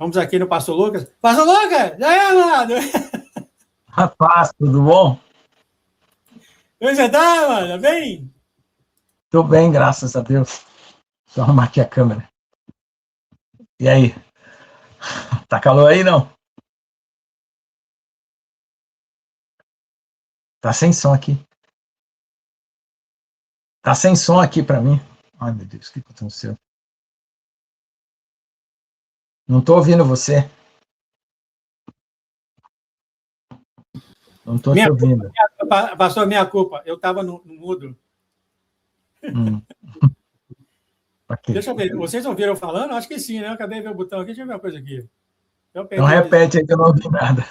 Vamos aqui no Pastor Lucas. Pastor Lucas! E aí, amado? Rapaz, tudo bom? Como você tá, mano? Bem? Tô bem, graças a Deus. Deixa eu arrumar aqui a câmera. E aí? Tá calor aí, não? Tá sem som aqui. Tá sem som aqui pra mim. Ai, meu Deus, o que aconteceu? Não tô ouvindo você. Não tô te ouvindo. Pastor, minha culpa. Eu tava no mudo. Okay. Deixa eu ver. Vocês ouviram falando? Acho que sim, né? Eu acabei de ver o botão aqui. Deixa eu ver uma coisa aqui. Então repete aí que eu não ouvi nada.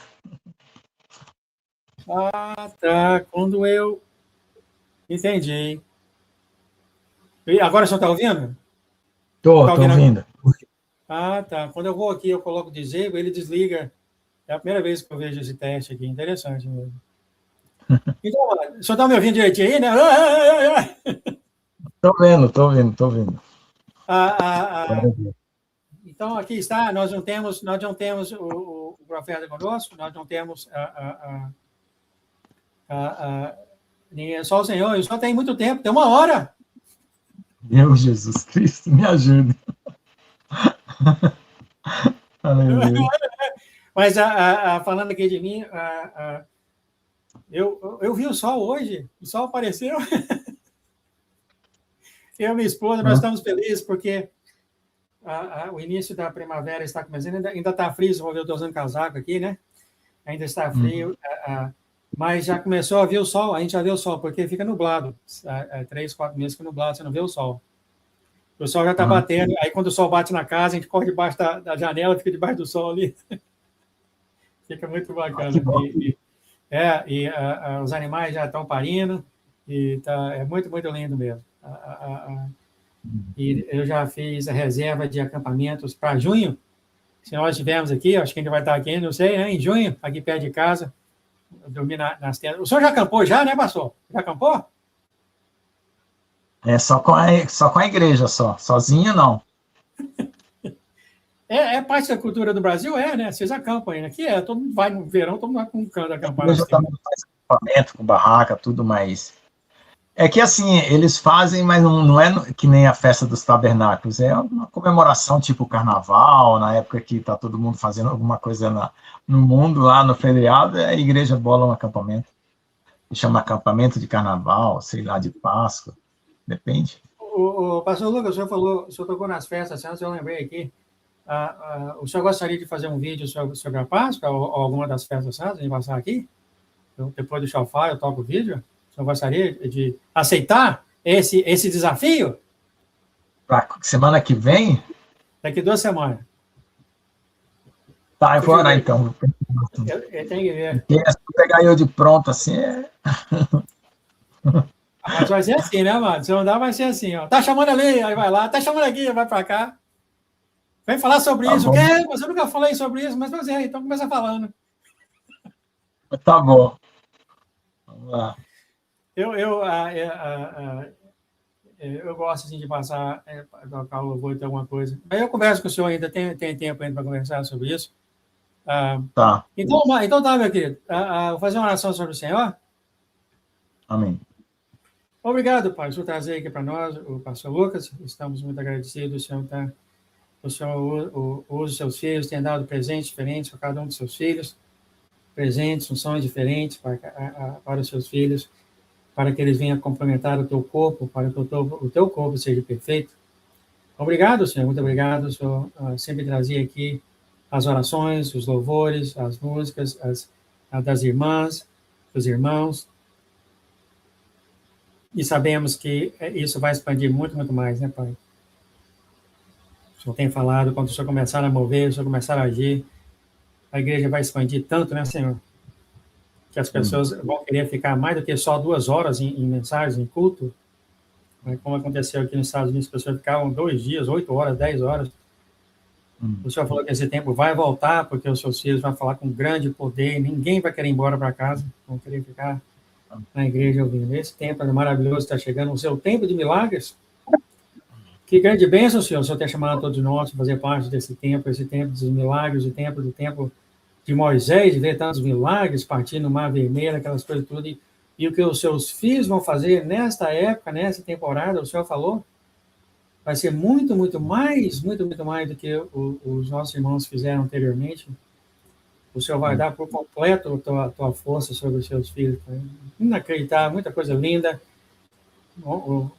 Ah, tá. Quando eu... Entendi. E agora o senhor está ouvindo? Tô ouvindo. Ah, tá. Quando eu vou aqui, eu coloco desligo, ele desliga. É a primeira vez que eu vejo esse teste aqui. Interessante mesmo. Então, o senhor está me ouvindo direitinho aí, né? Tô ouvindo. Então, aqui está. Nós não temos o profeta conosco, nós não temos ninguém, só o Senhor. E só tem muito tempo, tem 1 hora. Meu Jesus Cristo, me ajude. Aleluia. Mas falando aqui de mim, eu vi o sol hoje, o sol apareceu. Eu e minha esposa, nós estamos felizes porque o início da primavera está começando, ainda está frio, vou ver, eu estou usando casaco aqui, né? Ainda está frio, mas já começou a ver o sol, a gente já vê o sol, porque fica nublado, 3, 4 meses que nublado, você não vê o sol. O sol já está batendo, aí quando o sol bate na casa, a gente corre debaixo da janela, fica debaixo do sol ali. Fica muito bacana. Os animais já estão parindo, e é muito, muito lindo mesmo. E eu já fiz a reserva de acampamentos para junho. Se nós estivermos aqui, acho que a gente vai estar aqui, não sei, né? Em junho, aqui perto de casa, dormir nas tendas. O senhor já acampou já, né, pastor? Já acampou? Só com a igreja, sozinho não. É parte da cultura do Brasil, né? Vocês acampam ainda. Aqui todo mundo vai no verão, todo mundo vai com um canto acampar. A igreja também faz acampamento, com barraca, tudo, mas... É que assim, eles fazem, mas não é que nem a festa dos tabernáculos, é uma comemoração tipo carnaval, na época que está todo mundo fazendo alguma coisa no mundo, lá no feriado, a igreja bola um acampamento. Chama acampamento de carnaval, sei lá, de Páscoa, depende. O pastor Lucas, o senhor tocou nas festas, eu lembrei aqui, o senhor gostaria de fazer um vídeo sobre a Páscoa, ou alguma das festas santas, de passar aqui? Depois do shofar, eu toco o vídeo? O senhor gostaria de aceitar esse desafio? Pra semana que vem? Daqui 2 semanas. Tá, eu vou orar então. Eu tenho que ver. Porque se pegar eu de pronto assim, Mas vai ser assim, né, mano? Se não dá, vai ser assim, ó. Tá chamando ali, aí vai lá. Tá chamando aqui, vai pra cá. Vem falar sobre isso. O quê? Mas eu nunca falei sobre isso, mas pois é, então começa falando. Tá bom. Vamos lá. Eu gosto assim, de passar, tocar o louvor e alguma coisa. Aí eu converso com o senhor ainda, tem tempo ainda para conversar sobre isso. Tá. Então tá, meu querido. Vou fazer uma oração sobre o Senhor. Amém. Obrigado, Pai, por trazer aqui para nós o pastor Lucas. Estamos muito agradecidos. O Senhor usa os seus filhos, tem dado presentes diferentes para cada um dos seus filhos, presentes, funções diferentes para os seus filhos, para que eles venham complementar o teu corpo, para que o teu corpo seja perfeito. Obrigado, Senhor, muito obrigado. O Senhor sempre trazia aqui as orações, os louvores, as músicas, das irmãs, dos irmãos. E sabemos que isso vai expandir muito, muito mais, né, Pai? O Senhor tem falado, quando o Senhor começar a mover, o Senhor começar a agir, a igreja vai expandir tanto, né, Senhor? Que as pessoas vão querer ficar mais do que só 2 horas em mensagens, em culto. Como aconteceu aqui nos Estados Unidos, as pessoas ficavam 2 dias, 8 horas, 10 horas. O Senhor falou que esse tempo vai voltar, porque os seus filhos vão falar com grande poder, ninguém vai querer ir embora para casa, vão querer ficar na igreja ouvindo. Esse tempo é maravilhoso, está chegando o seu tempo de milagres, Que grande bênção, Senhor, o Senhor ter chamado todos nós para fazer parte desse tempo, esse tempo dos milagres, o tempo do tempo de Moisés, de ver tantos milagres, partir no Mar Vermelho, aquelas coisas tudo, e o que os seus filhos vão fazer nesta época, nessa temporada, o Senhor falou, vai ser muito, muito mais do que os nossos irmãos fizeram anteriormente. O Senhor vai dar por completo a tua força sobre os seus filhos. Inacreditável, muita coisa linda.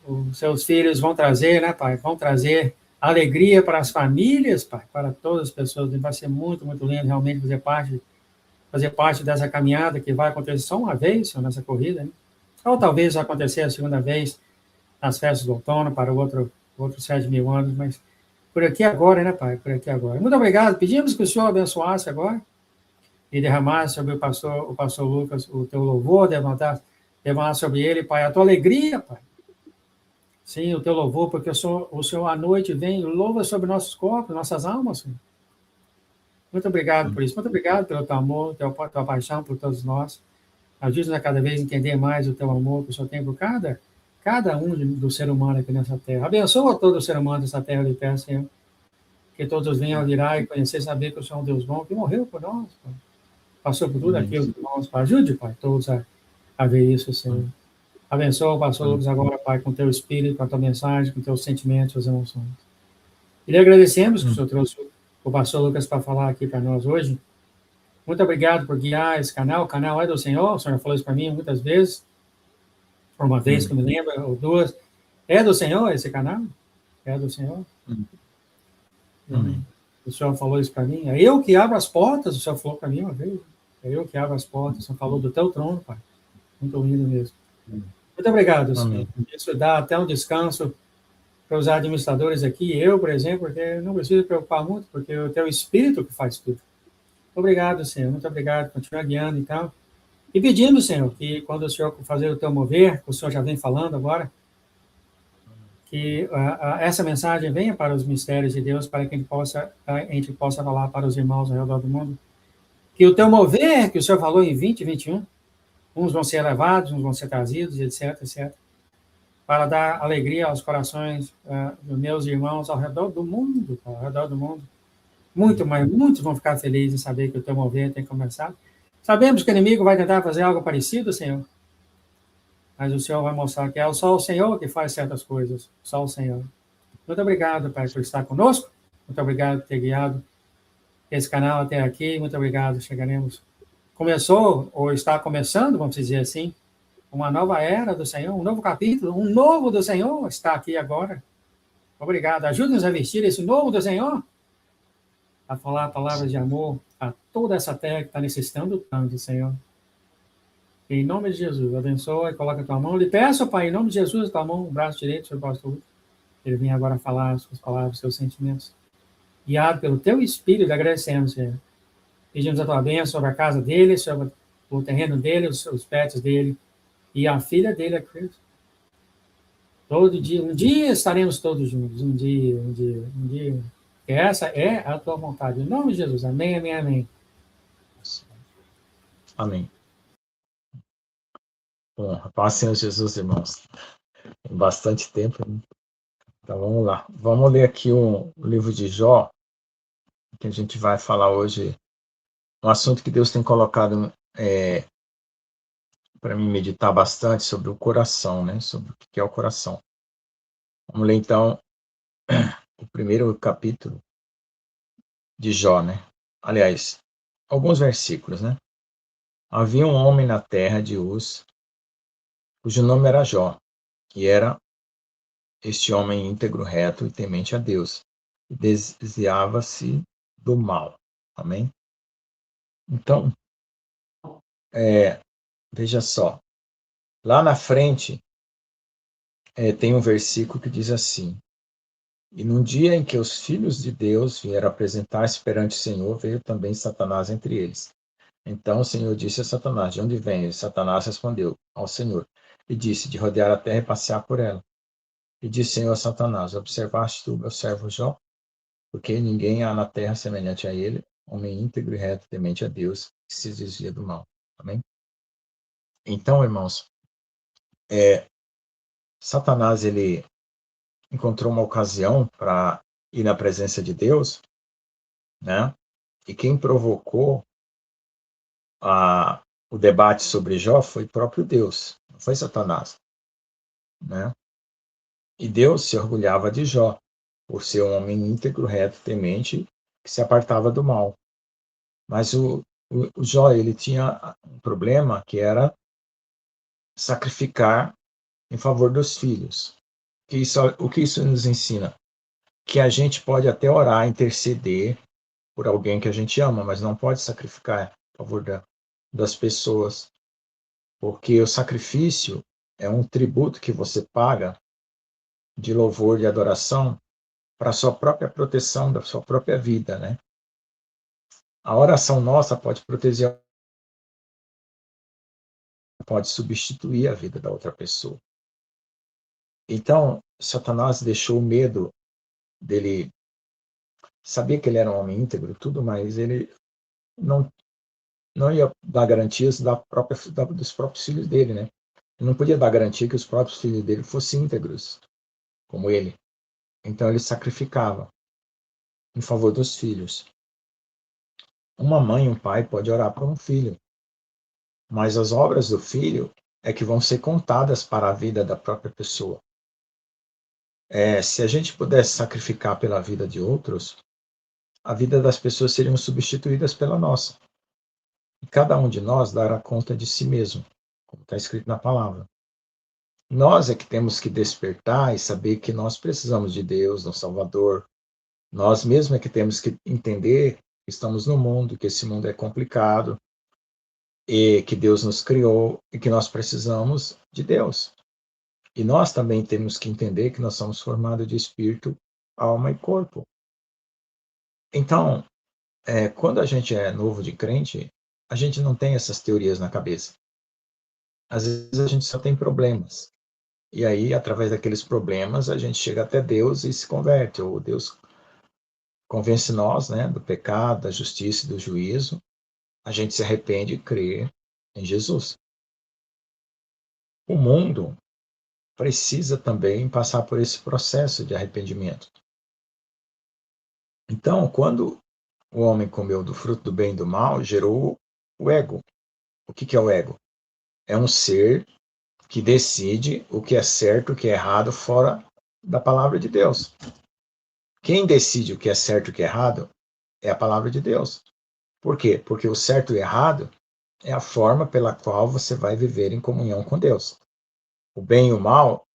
Os seus filhos vão trazer, né, Pai? Vão trazer alegria para as famílias, Pai, para todas as pessoas. Vai ser muito, muito lindo realmente fazer parte dessa caminhada que vai acontecer só uma vez, Senhor, nessa corrida, né? Ou talvez vai acontecer a segunda vez nas festas do outono, para outros 7.000 anos, mas por aqui agora, né, Pai? Por aqui agora. Muito obrigado. Pedimos que o Senhor abençoasse agora e derramasse sobre o pastor Lucas o teu louvor, derramar sobre ele, Pai, a tua alegria, Pai. Sim, o teu louvor, porque o Senhor à noite vem e louva sobre nossos corpos, nossas almas, Senhor. Muito obrigado por isso. Muito obrigado pelo teu amor, tua paixão por todos nós. Ajude-nos a cada vez entender mais o teu amor que o Senhor tem por cada um do ser humano aqui nessa terra. Abençoa todo o ser humano dessa terra de pé, Senhor. Que todos venham a virar e conhecer, saber que o Senhor é um Deus bom, que morreu por nós, Pai. Passou por tudo aquilo que nós, Pai. Ajude, Pai, todos a ver isso, Senhor. Abençoa o pastor Lucas agora, Pai, com o teu espírito, com a tua mensagem, com os teus sentimentos, as emoções. E lhe agradecemos que o Senhor trouxe o pastor Lucas para falar aqui para nós hoje. Muito obrigado por guiar esse canal. O canal é do Senhor, o Senhor falou isso para mim muitas vezes. Por uma vez que eu me lembro, ou duas. É do Senhor esse canal? É do Senhor? O Senhor falou isso para mim. É eu que abro as portas, o Senhor falou para mim uma vez. É eu que abro as portas, o Senhor falou do teu trono, Pai. Muito lindo mesmo. Muito obrigado, Senhor. Isso dá até um descanso para os administradores aqui, eu, por exemplo, porque não preciso preocupar muito, porque eu tenho o Espírito que faz tudo. Obrigado, Senhor. Muito obrigado. Continua guiando, então. E pedimos, Senhor, que quando o Senhor fazer o teu mover, que o Senhor já vem falando agora, que essa mensagem venha para os mistérios de Deus, para que a gente possa falar para os irmãos ao redor do mundo. Que o teu mover, que o Senhor falou em 2021, uns vão ser elevados, uns vão ser trazidos, etc, etc, para dar alegria aos corações dos meus irmãos ao redor do mundo, muitos vão ficar felizes em saber que o teu mover tem começado. Sabemos que o inimigo vai tentar fazer algo parecido, Senhor, mas o Senhor vai mostrar que é só o Senhor que faz certas coisas, só o Senhor. Muito obrigado, Pai, por estar conosco, muito obrigado por ter guiado esse canal até aqui, muito obrigado, começou, ou está começando, vamos dizer assim, uma nova era do Senhor, um novo capítulo, um novo do Senhor está aqui agora. Obrigado. Ajude-nos a vestir esse novo do Senhor, a falar palavras de amor a toda essa terra que está necessitando tanto, Senhor. Em nome de Jesus, abençoa e coloca a tua mão. Lhe peço, Pai, em nome de Jesus, tua mão, o braço direito sobre o pastor. Ele vem agora falar as suas palavras, os seus sentimentos. Guiado pelo teu Espírito, agradecemos, Senhor. Pedimos a tua bênção sobre a casa dele, sobre o terreno dele, os pets dele, e a filha dele, a Cristo. Todo dia, um dia estaremos todos juntos, um dia. Essa é a tua vontade. Em nome de Jesus, amém, amém, amém. Amém. Bom, paz, Senhor Jesus, irmãos. Tem bastante tempo, né? Então vamos lá. Vamos ler aqui o livro de Jó, que a gente vai falar hoje, um assunto que Deus tem colocado para mim meditar bastante sobre o coração, né? Sobre o que é o coração. Vamos ler então o primeiro capítulo de Jó, né? Aliás, alguns versículos, né? Havia um homem na terra de Uz, cujo nome era Jó, e era este homem íntegro, reto e temente a Deus, e desviava-se do mal. Amém? Então, veja só, lá na frente tem um versículo que diz assim: e num dia em que os filhos de Deus vieram apresentar-se perante o Senhor, veio também Satanás entre eles. Então o Senhor disse a Satanás: de onde vem? E Satanás respondeu ao Senhor, e disse: de rodear a terra e passear por ela. E disse o Senhor a Satanás: observaste tu, meu servo Jó? Porque ninguém há na terra semelhante a ele, homem íntegro e reto, temente a Deus, que se desvia do mal. Amém? Então, irmãos, Satanás, ele encontrou uma ocasião para ir na presença de Deus, né? E quem provocou o debate sobre Jó foi o próprio Deus, não foi Satanás, né? E Deus se orgulhava de Jó, por ser um homem íntegro, reto, temente, que se apartava do mal. Mas o Jó, ele tinha um problema que era sacrificar em favor dos filhos. O que isso nos ensina? Que a gente pode até orar, interceder por alguém que a gente ama, mas não pode sacrificar a favor das pessoas, porque o sacrifício é um tributo que você paga de louvor e adoração para a sua própria proteção da sua própria vida, né? A oração nossa pode proteger, pode substituir a vida da outra pessoa. Então, Satanás deixou o medo dele, sabia que ele era um homem íntegro, tudo, mas ele não ia dar garantias dos próprios filhos dele, né? Ele não podia dar garantia que os próprios filhos dele fossem íntegros, como ele. Então ele sacrificava em favor dos filhos. Uma mãe e um pai pode orar por um filho, mas as obras do filho é que vão ser contadas para a vida da própria pessoa. Se a gente pudesse sacrificar pela vida de outros, a vida das pessoas seriam substituídas pela nossa. E cada um de nós dará conta de si mesmo, como está escrito na palavra. Nós é que temos que despertar e saber que nós precisamos de Deus, do Salvador. Nós mesmos é que temos que entender que estamos no mundo, que esse mundo é complicado, e que Deus nos criou e que nós precisamos de Deus. E nós também temos que entender que nós somos formados de espírito, alma e corpo. Então, quando a gente é novo de crente, a gente não tem essas teorias na cabeça. Às vezes a gente só tem problemas. E aí, através daqueles problemas, a gente chega até Deus e se converte. Ou Deus convence nós, né, do pecado, da justiça e do juízo. A gente se arrepende e crê em Jesus. O mundo precisa também passar por esse processo de arrependimento. Então, quando o homem comeu do fruto do bem e do mal, gerou o ego. O que é o ego? É um ser que decide o que é certo, o que é errado, fora da palavra de Deus. Quem decide o que é certo e o que é errado é a palavra de Deus. Por quê? Porque o certo e o errado é a forma pela qual você vai viver em comunhão com Deus. O bem e o mal,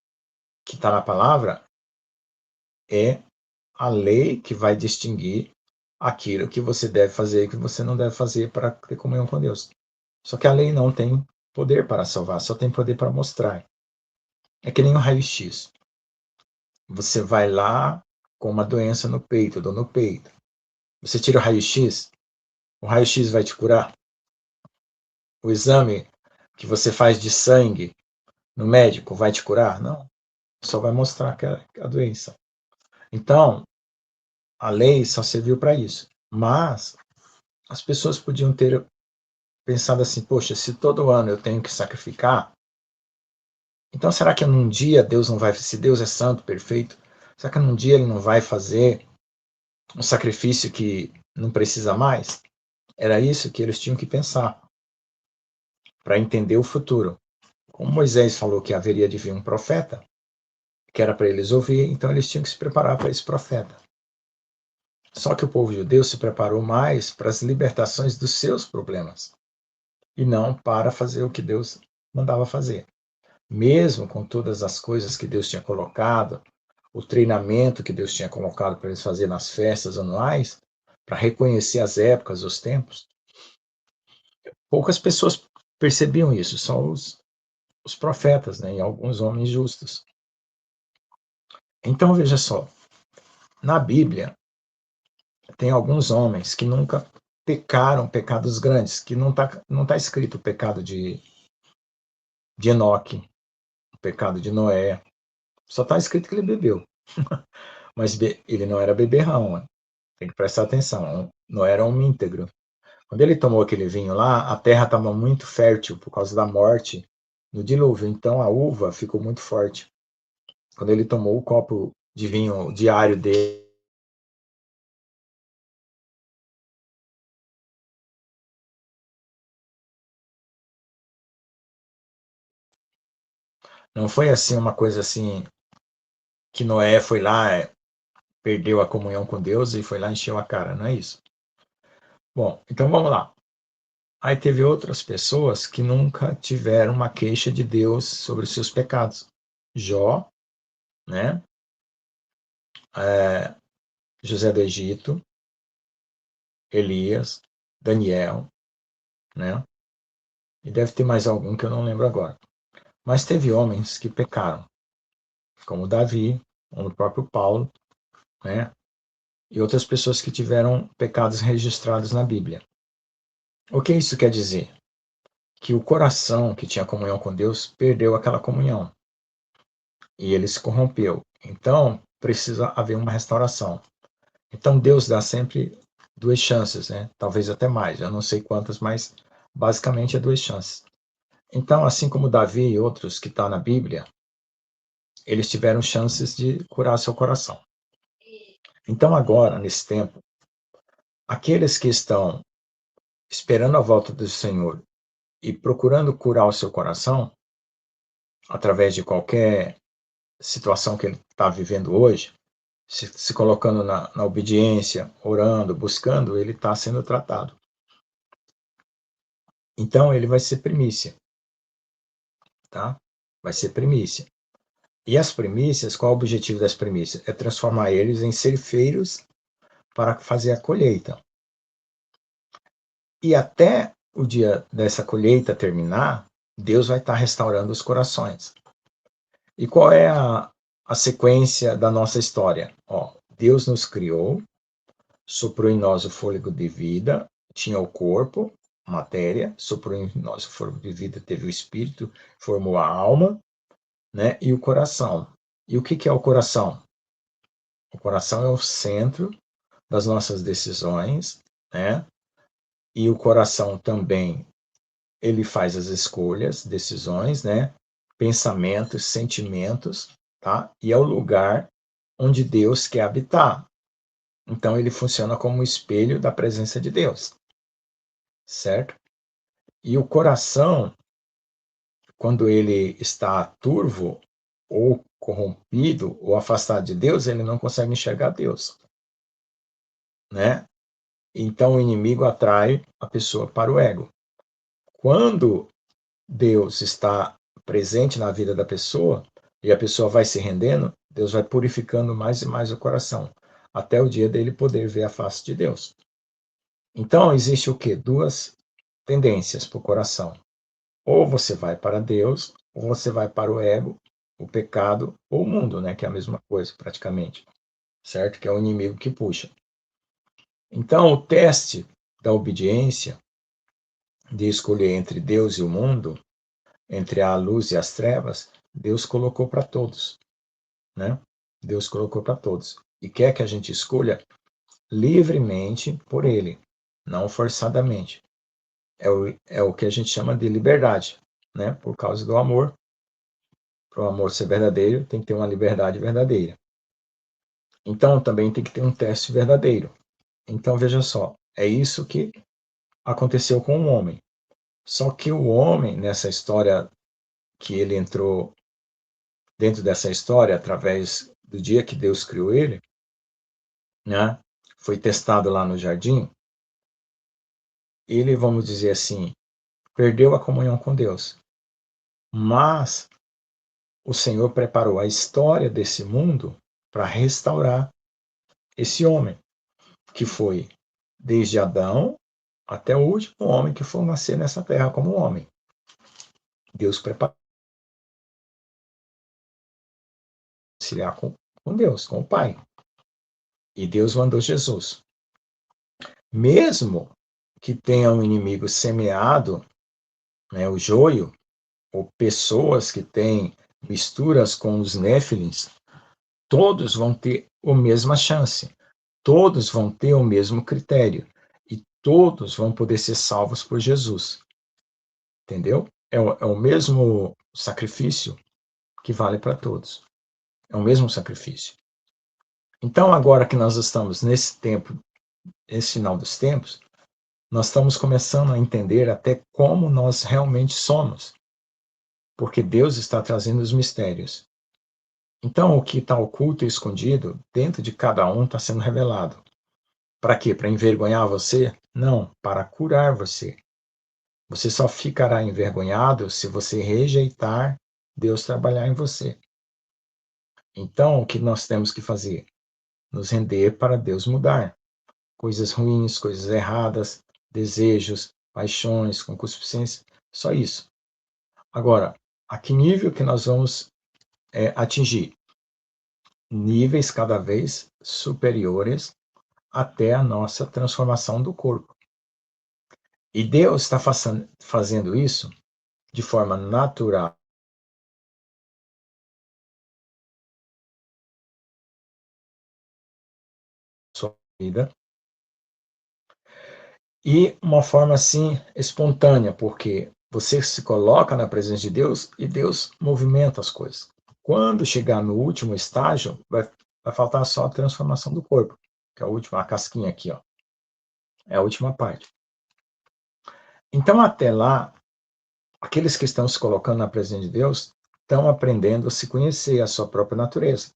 que está na palavra, é a lei que vai distinguir aquilo que você deve fazer e o que você não deve fazer para ter comunhão com Deus. Só que a lei não tem poder para salvar, só tem poder para mostrar. É que nem um raio-x. Você vai lá com uma doença no peito, dor no peito. Você tira o raio-x vai te curar? O exame que você faz de sangue no médico vai te curar? Não. Só vai mostrar que é a doença. Então, a lei só serviu para isso. Mas as pessoas podiam ter pensado assim, poxa, se todo ano eu tenho que sacrificar, então será que num dia Deus não vai, se Deus é santo, perfeito, será que num dia ele não vai fazer um sacrifício que não precisa mais? Era isso que eles tinham que pensar para entender o futuro. Como Moisés falou que haveria de vir um profeta, que era para eles ouvir, então eles tinham que se preparar para esse profeta. Só que o povo judeu se preparou mais para as libertações dos seus problemas e não para fazer o que Deus mandava fazer. Mesmo com todas as coisas que Deus tinha colocado, o treinamento que Deus tinha colocado para eles fazer nas festas anuais, para reconhecer as épocas, os tempos, poucas pessoas percebiam isso, só os profetas, né, e alguns homens justos. Então, veja só, na Bíblia, tem alguns homens que nunca pecaram pecados grandes, que não tá escrito o pecado de Enoque, o pecado de Noé, só está escrito que ele bebeu. Mas ele não era beberrão, né? Tem que prestar atenção, não era um íntegro. Quando ele tomou aquele vinho lá, a terra estava muito fértil por causa da morte no dilúvio, então a uva ficou muito forte. Quando ele tomou o copo de vinho diário dele. Não foi assim uma coisa assim que Noé foi lá, perdeu a comunhão com Deus e foi lá e encheu a cara, não é isso. Bom, então vamos lá. Aí teve outras pessoas que nunca tiveram uma queixa de Deus sobre os seus pecados. Jó, né? José do Egito, Elias, Daniel, né? E deve ter mais algum que eu não lembro agora. Mas teve homens que pecaram, como Davi, como o próprio Paulo, né? E outras pessoas que tiveram pecados registrados na Bíblia. O que isso quer dizer? Que o coração que tinha comunhão com Deus perdeu aquela comunhão e ele se corrompeu. Então, precisa haver uma restauração. Então, Deus dá sempre duas chances, né? Talvez até mais, eu não sei quantas, mas basicamente é duas chances. Então, assim como Davi e outros que estão na Bíblia, eles tiveram chances de curar seu coração. Então, agora, nesse tempo, aqueles que estão esperando a volta do Senhor e procurando curar o seu coração, através de qualquer situação que ele está vivendo hoje, se colocando na obediência, orando, buscando, ele está sendo tratado. Então, ele vai ser primícia, tá? Vai ser primícia. E as primícias, qual é o objetivo das primícias? É transformar eles em ceifeiros para fazer a colheita. E até o dia dessa colheita terminar, Deus vai estar restaurando os corações. E qual é a sequência da nossa história? Ó, Deus nos criou, soprou em nós o fôlego de vida, tinha o corpo, matéria, soprou em nós o fôlego de vida, teve o espírito, formou a alma, né? E o coração. E o que é o coração? O coração é o centro das nossas decisões, né? E o coração também, ele faz as escolhas, decisões, né? Pensamentos, sentimentos, tá? E é o lugar onde Deus quer habitar. Então ele funciona como um espelho da presença de Deus, certo? E o coração, quando ele está turvo ou corrompido ou afastado de Deus, ele não consegue enxergar Deus, né? Então o inimigo atrai a pessoa para o ego. Quando Deus está presente na vida da pessoa e a pessoa vai se rendendo, Deus vai purificando mais e mais o coração, até o dia dele poder ver a face de Deus. Então existe o quê? Duas tendências para o coração. Ou você vai para Deus, ou você vai para o ego, o pecado, ou o mundo, né? Que é a mesma coisa, praticamente. Certo? Que é o inimigo que puxa. Então, o teste da obediência, de escolher entre Deus e o mundo, entre a luz e as trevas, Deus colocou para todos, né? Deus colocou para todos. E quer que a gente escolha livremente por Ele, não forçadamente. É o que a gente chama de liberdade, né? Por causa do amor. Para o amor ser verdadeiro, tem que ter uma liberdade verdadeira. Então, também tem que ter um teste verdadeiro. Então, veja só, é isso que aconteceu com o homem. Só que o homem, nessa história que ele entrou dentro dessa história, através do dia que Deus criou ele, né? Foi testado lá no jardim, ele, vamos dizer assim, perdeu a comunhão com Deus. Mas o Senhor preparou a história desse mundo para restaurar esse homem, que foi desde Adão até o último homem que for nascer nessa terra como homem. Deus preparou conciliar com Deus, com o Pai. E Deus mandou Jesus. Mesmo que tenha um inimigo semeado, né, o joio, ou pessoas que têm misturas com os néfilins, todos vão ter a mesma chance, todos vão ter o mesmo critério, e todos vão poder ser salvos por Jesus. Entendeu? É o mesmo sacrifício que vale para todos. É o mesmo sacrifício. Então, agora que nós estamos nesse tempo, esse final dos tempos, nós estamos começando a entender até como nós realmente somos, porque Deus está trazendo os mistérios. Então, o que está oculto e escondido dentro de cada um está sendo revelado. Para quê? Para envergonhar você? Não, para curar você. Você só ficará envergonhado se você rejeitar Deus trabalhar em você. Então, o que nós temos que fazer? Nos render para Deus mudar. Coisas ruins, coisas erradas, desejos, paixões, concupiscência, só isso. Agora, a que nível que nós vamos atingir? Níveis cada vez superiores até a nossa transformação do corpo. E Deus está fazendo isso de forma natural. Sua vida. E uma forma assim espontânea, porque você se coloca na presença de Deus e Deus movimenta as coisas. Quando chegar no último estágio, vai faltar só a transformação do corpo, que é a última, a casquinha aqui, ó. É a última parte. Então, até lá, aqueles que estão se colocando na presença de Deus estão aprendendo a se conhecer, a sua própria natureza.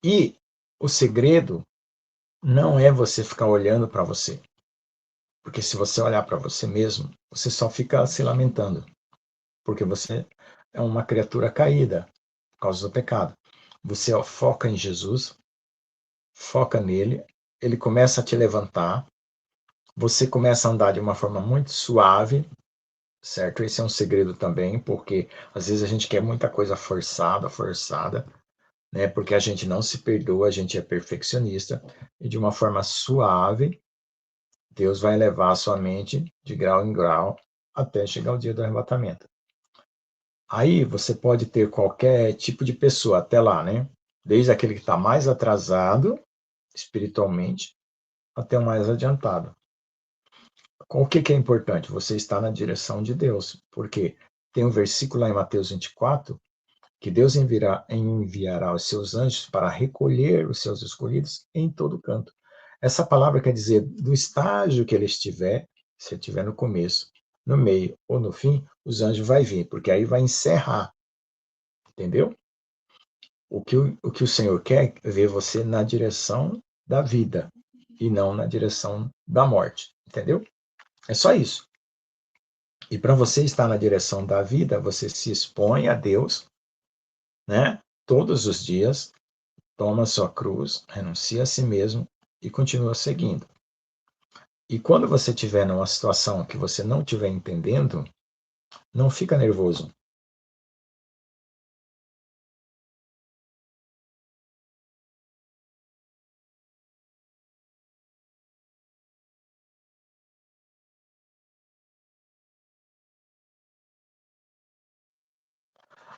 E o segredo não é você ficar olhando para você. Porque se você olhar para você mesmo, você só fica se lamentando. Porque você é uma criatura caída por causa do pecado. Você foca em Jesus, foca nele, ele começa a te levantar, você começa a andar de uma forma muito suave, certo? Esse é um segredo também, porque às vezes a gente quer muita coisa forçada, né? Porque a gente não se perdoa, a gente é perfeccionista, e de uma forma suave, Deus vai levar a sua mente de grau em grau até chegar o dia do arrebatamento. Aí você pode ter qualquer tipo de pessoa até lá, né? Desde aquele que está mais atrasado espiritualmente até o mais adiantado. O que é importante? Você está na direção de Deus, porque tem um versículo lá em Mateus 24 que Deus enviará os seus anjos para recolher os seus escolhidos em todo canto. Essa palavra quer dizer, do estágio que ele estiver, se ele estiver no começo, no meio ou no fim, os anjos vão vir, porque aí vai encerrar, entendeu? O que o Senhor quer é ver você na direção da vida e não na direção da morte, entendeu? É só isso. E para você estar na direção da vida, você se expõe a Deus, né? Todos os dias, toma sua cruz, renuncia a si mesmo e continua seguindo. E quando você estiver numa situação que você não estiver entendendo, não fica nervoso.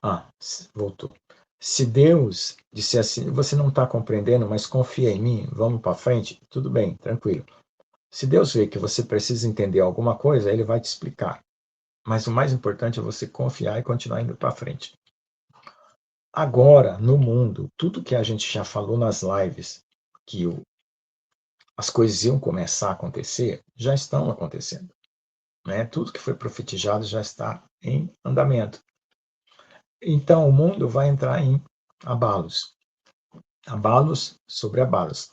Ah, voltou. Se Deus disser assim, você não está compreendendo, mas confia em mim, vamos para frente, tudo bem, tranquilo. Se Deus vê que você precisa entender alguma coisa, Ele vai te explicar. Mas o mais importante é você confiar e continuar indo para frente. Agora, no mundo, tudo que a gente já falou nas lives, que as coisas iam começar a acontecer, já estão acontecendo. Né? Tudo que foi profetizado já está em andamento. Então, o mundo vai entrar em abalos. Abalos sobre abalos.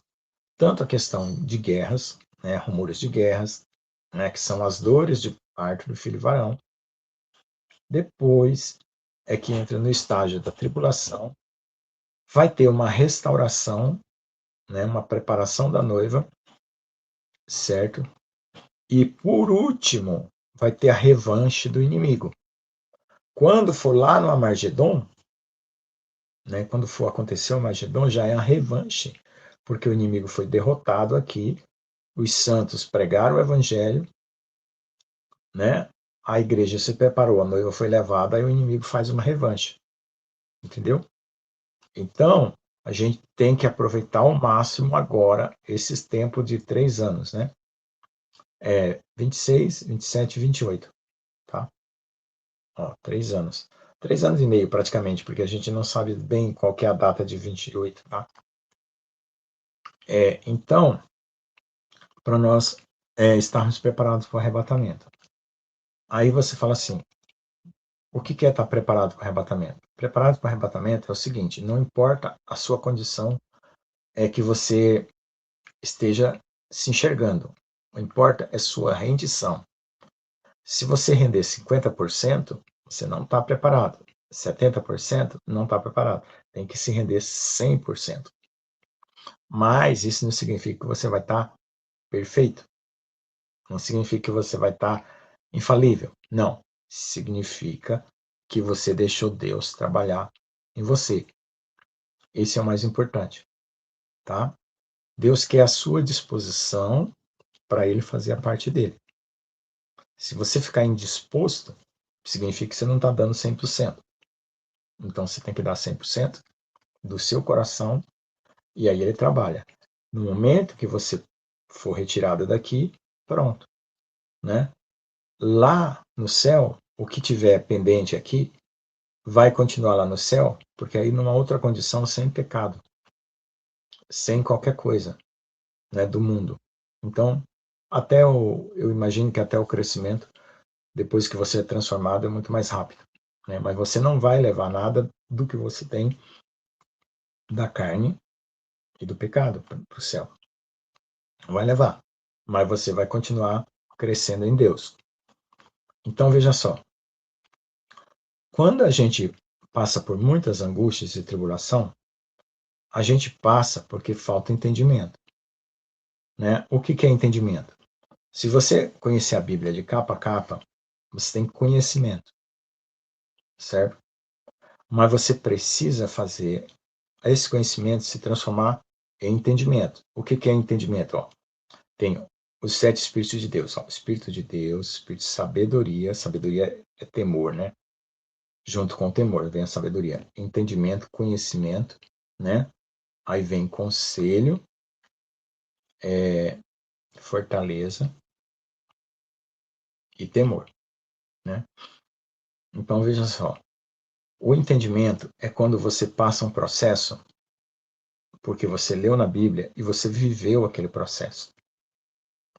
Tanto a questão de guerras, né, rumores de guerras, né, que são as dores de parto do filho varão. Depois é que entra no estágio da tribulação, vai ter uma restauração, né, uma preparação da noiva, certo? E por último, vai ter a revanche do inimigo. Quando for lá no Armagedon, né, quando for acontecer o Armagedon, já é a revanche, porque o inimigo foi derrotado aqui, os santos pregaram o evangelho, né? A igreja se preparou, a noiva foi levada, aí o inimigo faz uma revanche. Entendeu? Então, a gente tem que aproveitar ao máximo agora esses tempos de 3 anos, né? 26, 27 e 28, tá? Ó, 3 anos. 3 anos e meio, praticamente, porque a gente não sabe bem qual que é a data de 28, tá? Então, para nós estarmos preparados para o arrebatamento. Aí você fala assim, o que é estar preparado para o arrebatamento? Preparado para o arrebatamento é o seguinte, não importa a sua condição, que você esteja se enxergando. O que importa é sua rendição. Se você render 50%, você não está preparado. 70%, não está preparado. Tem que se render 100%. Mas isso não significa que você vai estar perfeito. Não significa que você vai estar infalível. Não. Significa que você deixou Deus trabalhar em você. Esse é o mais importante, tá? Deus quer a sua disposição para ele fazer a parte dele. Se você ficar indisposto, significa que você não está dando 100%. Então você tem que dar 100% do seu coração e aí ele trabalha. No momento que você for retirado daqui, pronto, né? Lá no céu, o que tiver pendente aqui vai continuar lá no céu, porque aí numa outra condição sem pecado, sem qualquer coisa, né, do mundo. Então, eu imagino que até o crescimento, depois que você é transformado, é muito mais rápido, né? Mas você não vai levar nada do que você tem da carne e do pecado para o céu. Não vai levar, mas você vai continuar crescendo em Deus. Então, veja só, quando a gente passa por muitas angústias e tribulação, a gente passa porque falta entendimento, né? O que é entendimento? Se você conhecer a Bíblia de capa a capa, você tem conhecimento, certo? Mas você precisa fazer esse conhecimento se transformar em entendimento. O que é entendimento? Ó, tem os 7 Espíritos de Deus. Ó, Espírito de Deus, Espírito de sabedoria. Sabedoria é temor, né? Junto com o temor vem a sabedoria. Entendimento, conhecimento, né? Aí vem conselho, fortaleza e temor, né? Então, veja só. O entendimento é quando você passa um processo porque você leu na Bíblia e você viveu aquele processo.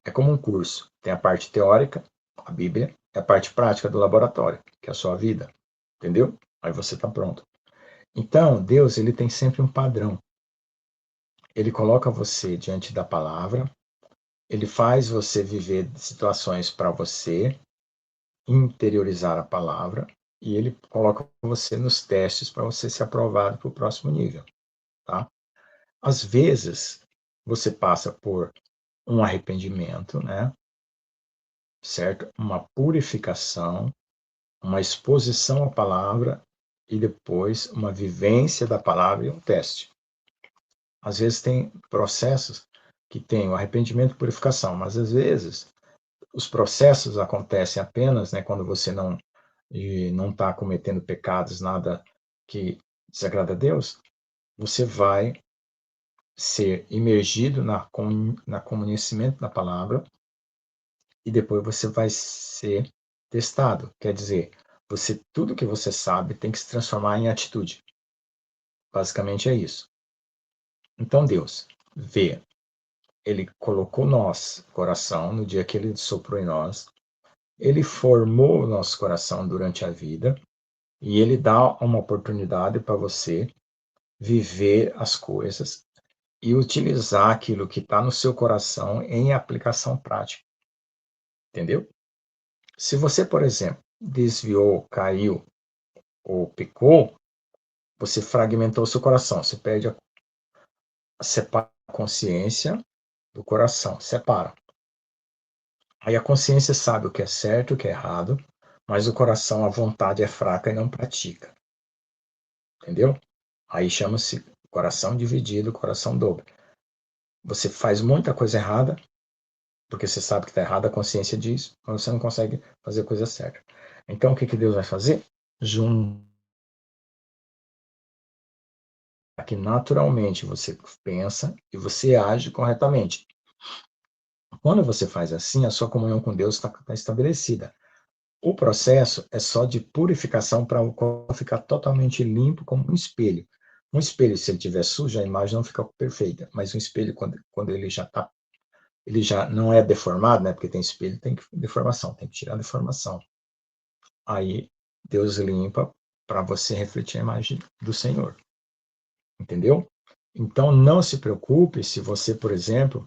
É como um curso. Tem a parte teórica, a Bíblia, e a parte prática do laboratório, que é a sua vida. Entendeu? Aí você está pronto. Então, Deus, ele tem sempre um padrão. Ele coloca você diante da palavra, ele faz você viver situações para você interiorizar a palavra, e ele coloca você nos testes para você ser aprovado para o próximo nível, tá? Às vezes, você passa por um arrependimento, né? Certo? Uma purificação, uma exposição à palavra e depois uma vivência da palavra e um teste. Às vezes tem processos que tem o arrependimento e purificação, mas às vezes os processos acontecem apenas, né, quando você não está cometendo pecados, nada que desagrada a Deus, você vai ser imergido na conhecimento da palavra e depois você vai ser testado. Quer dizer, tudo que você sabe tem que se transformar em atitude. Basicamente é isso. Então Deus vê, ele colocou nosso coração no dia que ele soprou em nós, ele formou o nosso coração durante a vida e ele dá uma oportunidade para você viver as coisas e utilizar aquilo que está no seu coração em aplicação prática. Entendeu? Se você, por exemplo, desviou, caiu ou pecou, você fragmentou seu coração, você perde separa a consciência do coração, separa. Aí a consciência sabe o que é certo e o que é errado, mas o coração, a vontade é fraca e não pratica. Entendeu? Aí chama-se coração dividido, coração dobro. Você faz muita coisa errada, porque você sabe que está errado, a consciência diz, mas você não consegue fazer a coisa certa. Então o que Deus vai fazer? Que naturalmente você pensa e você age corretamente. Quando você faz assim, a sua comunhão com Deus está estabelecida. O processo é só de purificação para o corpo ficar totalmente limpo como um espelho. Um espelho, se ele tiver sujo, a imagem não fica perfeita. Mas um espelho, quando ele já não é deformado, né? Porque tem espelho, tem deformação, tem que tirar a deformação. Aí Deus limpa para você refletir a imagem do Senhor. Entendeu? Então não se preocupe se você, por exemplo,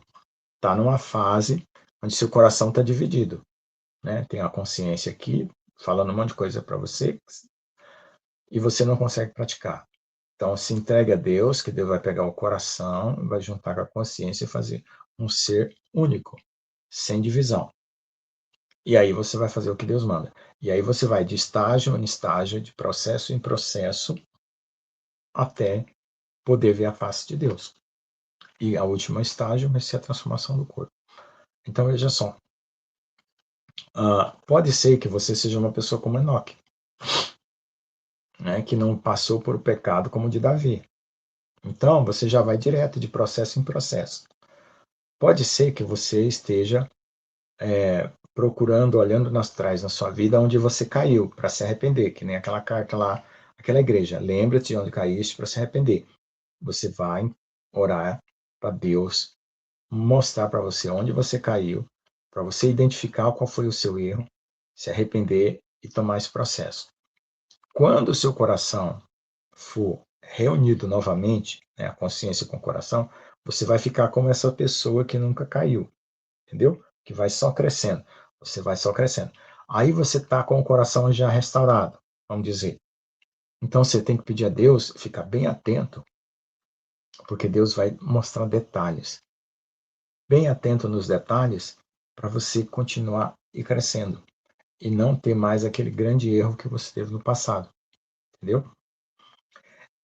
está numa fase onde seu coração está dividido, né? Tem a consciência aqui falando um monte de coisa para você e você não consegue praticar. Então, se entregue a Deus, que Deus vai pegar o coração, vai juntar com a consciência e fazer um ser único, sem divisão. E aí você vai fazer o que Deus manda. E aí você vai de estágio em estágio, de processo em processo, até poder ver a face de Deus. E a última estágio vai ser a transformação do corpo. Então, veja só. Pode ser que você seja uma pessoa como Enoque, né, que não passou por o pecado como o de Davi. Então, você já vai direto de processo em processo. Pode ser que você esteja procurando, olhando nas trás na sua vida, onde você caiu, para se arrepender, que nem aquela carta lá, aquela igreja. Lembra-te de onde caíste para se arrepender. Você vai orar para Deus mostrar para você onde você caiu, para você identificar qual foi o seu erro, se arrepender e tomar esse processo. Quando o seu coração for reunido novamente, né, a consciência com o coração, você vai ficar como essa pessoa que nunca caiu, entendeu? Que vai só crescendo, você vai só crescendo. Aí você está com o coração já restaurado, vamos dizer. Então você tem que pedir a Deus, ficar bem atento, porque Deus vai mostrar detalhes. Bem atento nos detalhes, para você continuar e crescendo. E não ter mais aquele grande erro que você teve no passado, entendeu?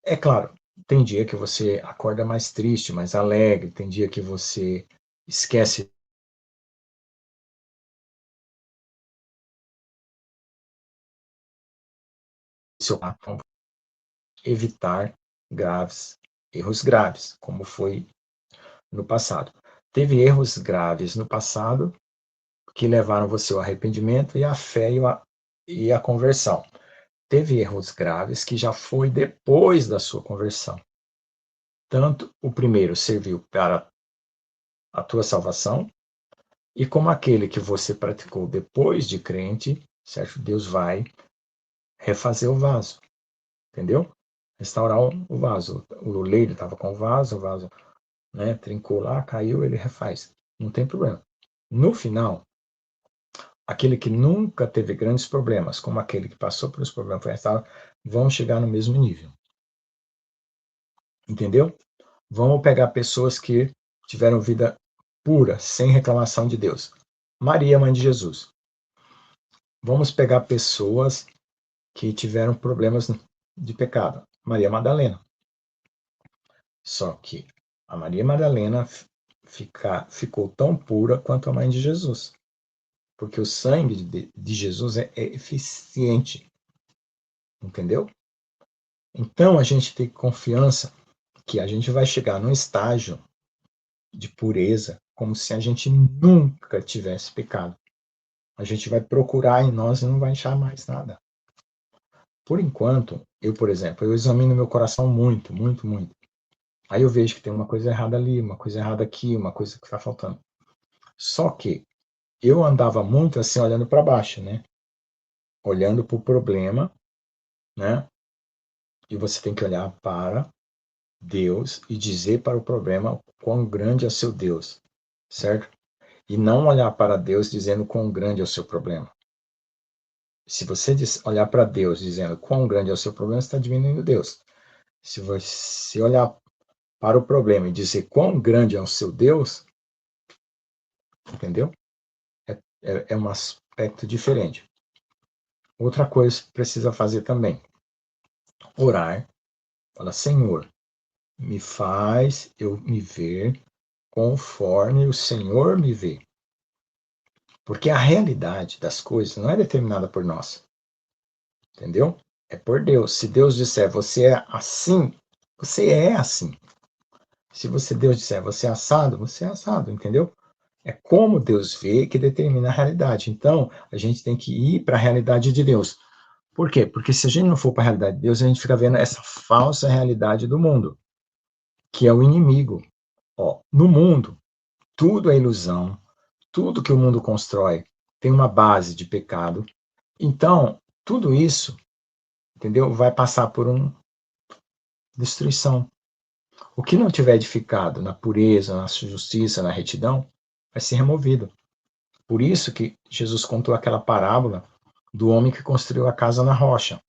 É claro, tem dia que você acorda mais triste, mais alegre, tem dia que você esquece seu evitar erros graves, como foi no passado. Teve erros graves no passado que levaram você ao arrependimento e à fé e à conversão. Teve erros graves que já foi depois da sua conversão. Tanto o primeiro serviu para a tua salvação, e como aquele que você praticou depois de crente, certo? Deus vai refazer o vaso, entendeu? Restaurar o vaso. O leiro estava com o vaso, né, trincou lá, caiu, ele refaz. Não tem problema. No final, aquele que nunca teve grandes problemas, como aquele que passou por os problemas foi restaurado, vão chegar no mesmo nível. Entendeu? Vamos pegar pessoas que tiveram vida pura, sem reclamação de Deus. Maria, mãe de Jesus. Vamos pegar pessoas que tiveram problemas de pecado. Maria Madalena. Só que a Maria Madalena ficou tão pura quanto a mãe de Jesus. Porque o sangue de Jesus é eficiente. Entendeu? Então a gente tem confiança que a gente vai chegar num estágio de pureza como se a gente nunca tivesse pecado. A gente vai procurar em nós e não vai achar mais nada. Por enquanto, por exemplo, eu examino meu coração muito, muito, muito. Aí eu vejo que tem uma coisa errada ali, uma coisa errada aqui, uma coisa que está faltando. Só que eu andava muito assim, olhando para baixo, né? Olhando para o problema, né? E você tem que olhar para Deus e dizer para o problema quão grande é seu Deus, certo? E não olhar para Deus dizendo quão grande é o seu problema. Se você olhar para Deus dizendo quão grande é o seu problema, você está diminuindo Deus. Se você olhar para o problema e dizer quão grande é o seu Deus, entendeu? É um aspecto diferente. Outra coisa que precisa fazer também, orar. Fala, Senhor, me faz eu me ver conforme o Senhor me vê. Porque a realidade das coisas não é determinada por nós. Entendeu? É por Deus. Se Deus disser, você é assim, você é assim. Se Deus disser, você é assado, entendeu? É como Deus vê que determina a realidade. Então, a gente tem que ir para a realidade de Deus. Por quê? Porque se a gente não for para a realidade de Deus, a gente fica vendo essa falsa realidade do mundo, que é o inimigo. Ó, no mundo, tudo é ilusão, tudo que o mundo constrói tem uma base de pecado. Então, tudo isso, entendeu? Vai passar por uma destruição. O que não tiver edificado na pureza, na justiça, na retidão, vai ser removido. Por isso que Jesus contou aquela parábola do homem que construiu a casa na rocha.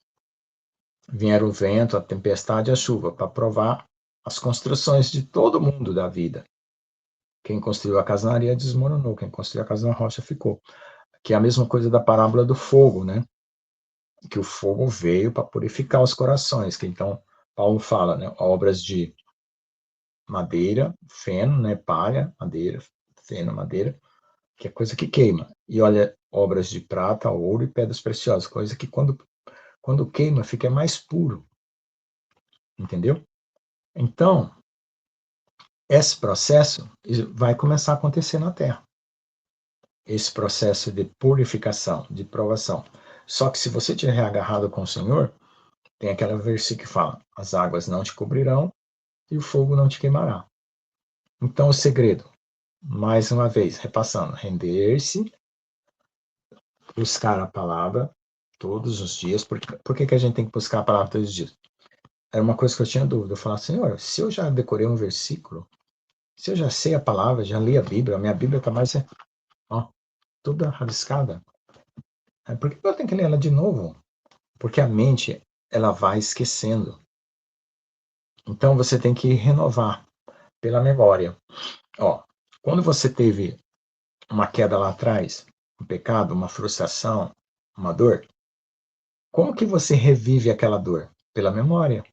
Vieram o vento, a tempestade e a chuva para provar as construções de todo mundo da vida. Quem construiu a casa na areia desmoronou, quem construiu a casa na rocha ficou. Que é a mesma coisa da parábola do fogo, né? Que o fogo veio para purificar os corações. Que então Paulo fala, né? Obras de madeira, feno, né? Palha, madeira, feno, madeira, que é coisa que queima. E olha, obras de prata, ouro e pedras preciosas, coisa que quando queima fica mais puro. Entendeu? Então, esse processo vai começar a acontecer na Terra. Esse processo de purificação, de provação. Só que se você estiver agarrado com o Senhor, tem aquela versículo que fala: as águas não te cobrirão e o fogo não te queimará. Então, o segredo, mais uma vez, repassando, render-se, buscar a palavra todos os dias. Por que a gente tem que buscar a palavra todos os dias? Era uma coisa que eu tinha dúvida. Eu falava, Senhor, se eu já decorei um versículo, se eu já sei a palavra, já li a Bíblia, a minha Bíblia está mais, ó, toda rabiscada. Por que eu tenho que ler ela de novo? Porque a mente, ela vai esquecendo. Então, você tem que renovar pela memória. Ó, quando você teve uma queda lá atrás, um pecado, uma frustração, uma dor, como que você revive aquela dor? Pela memória.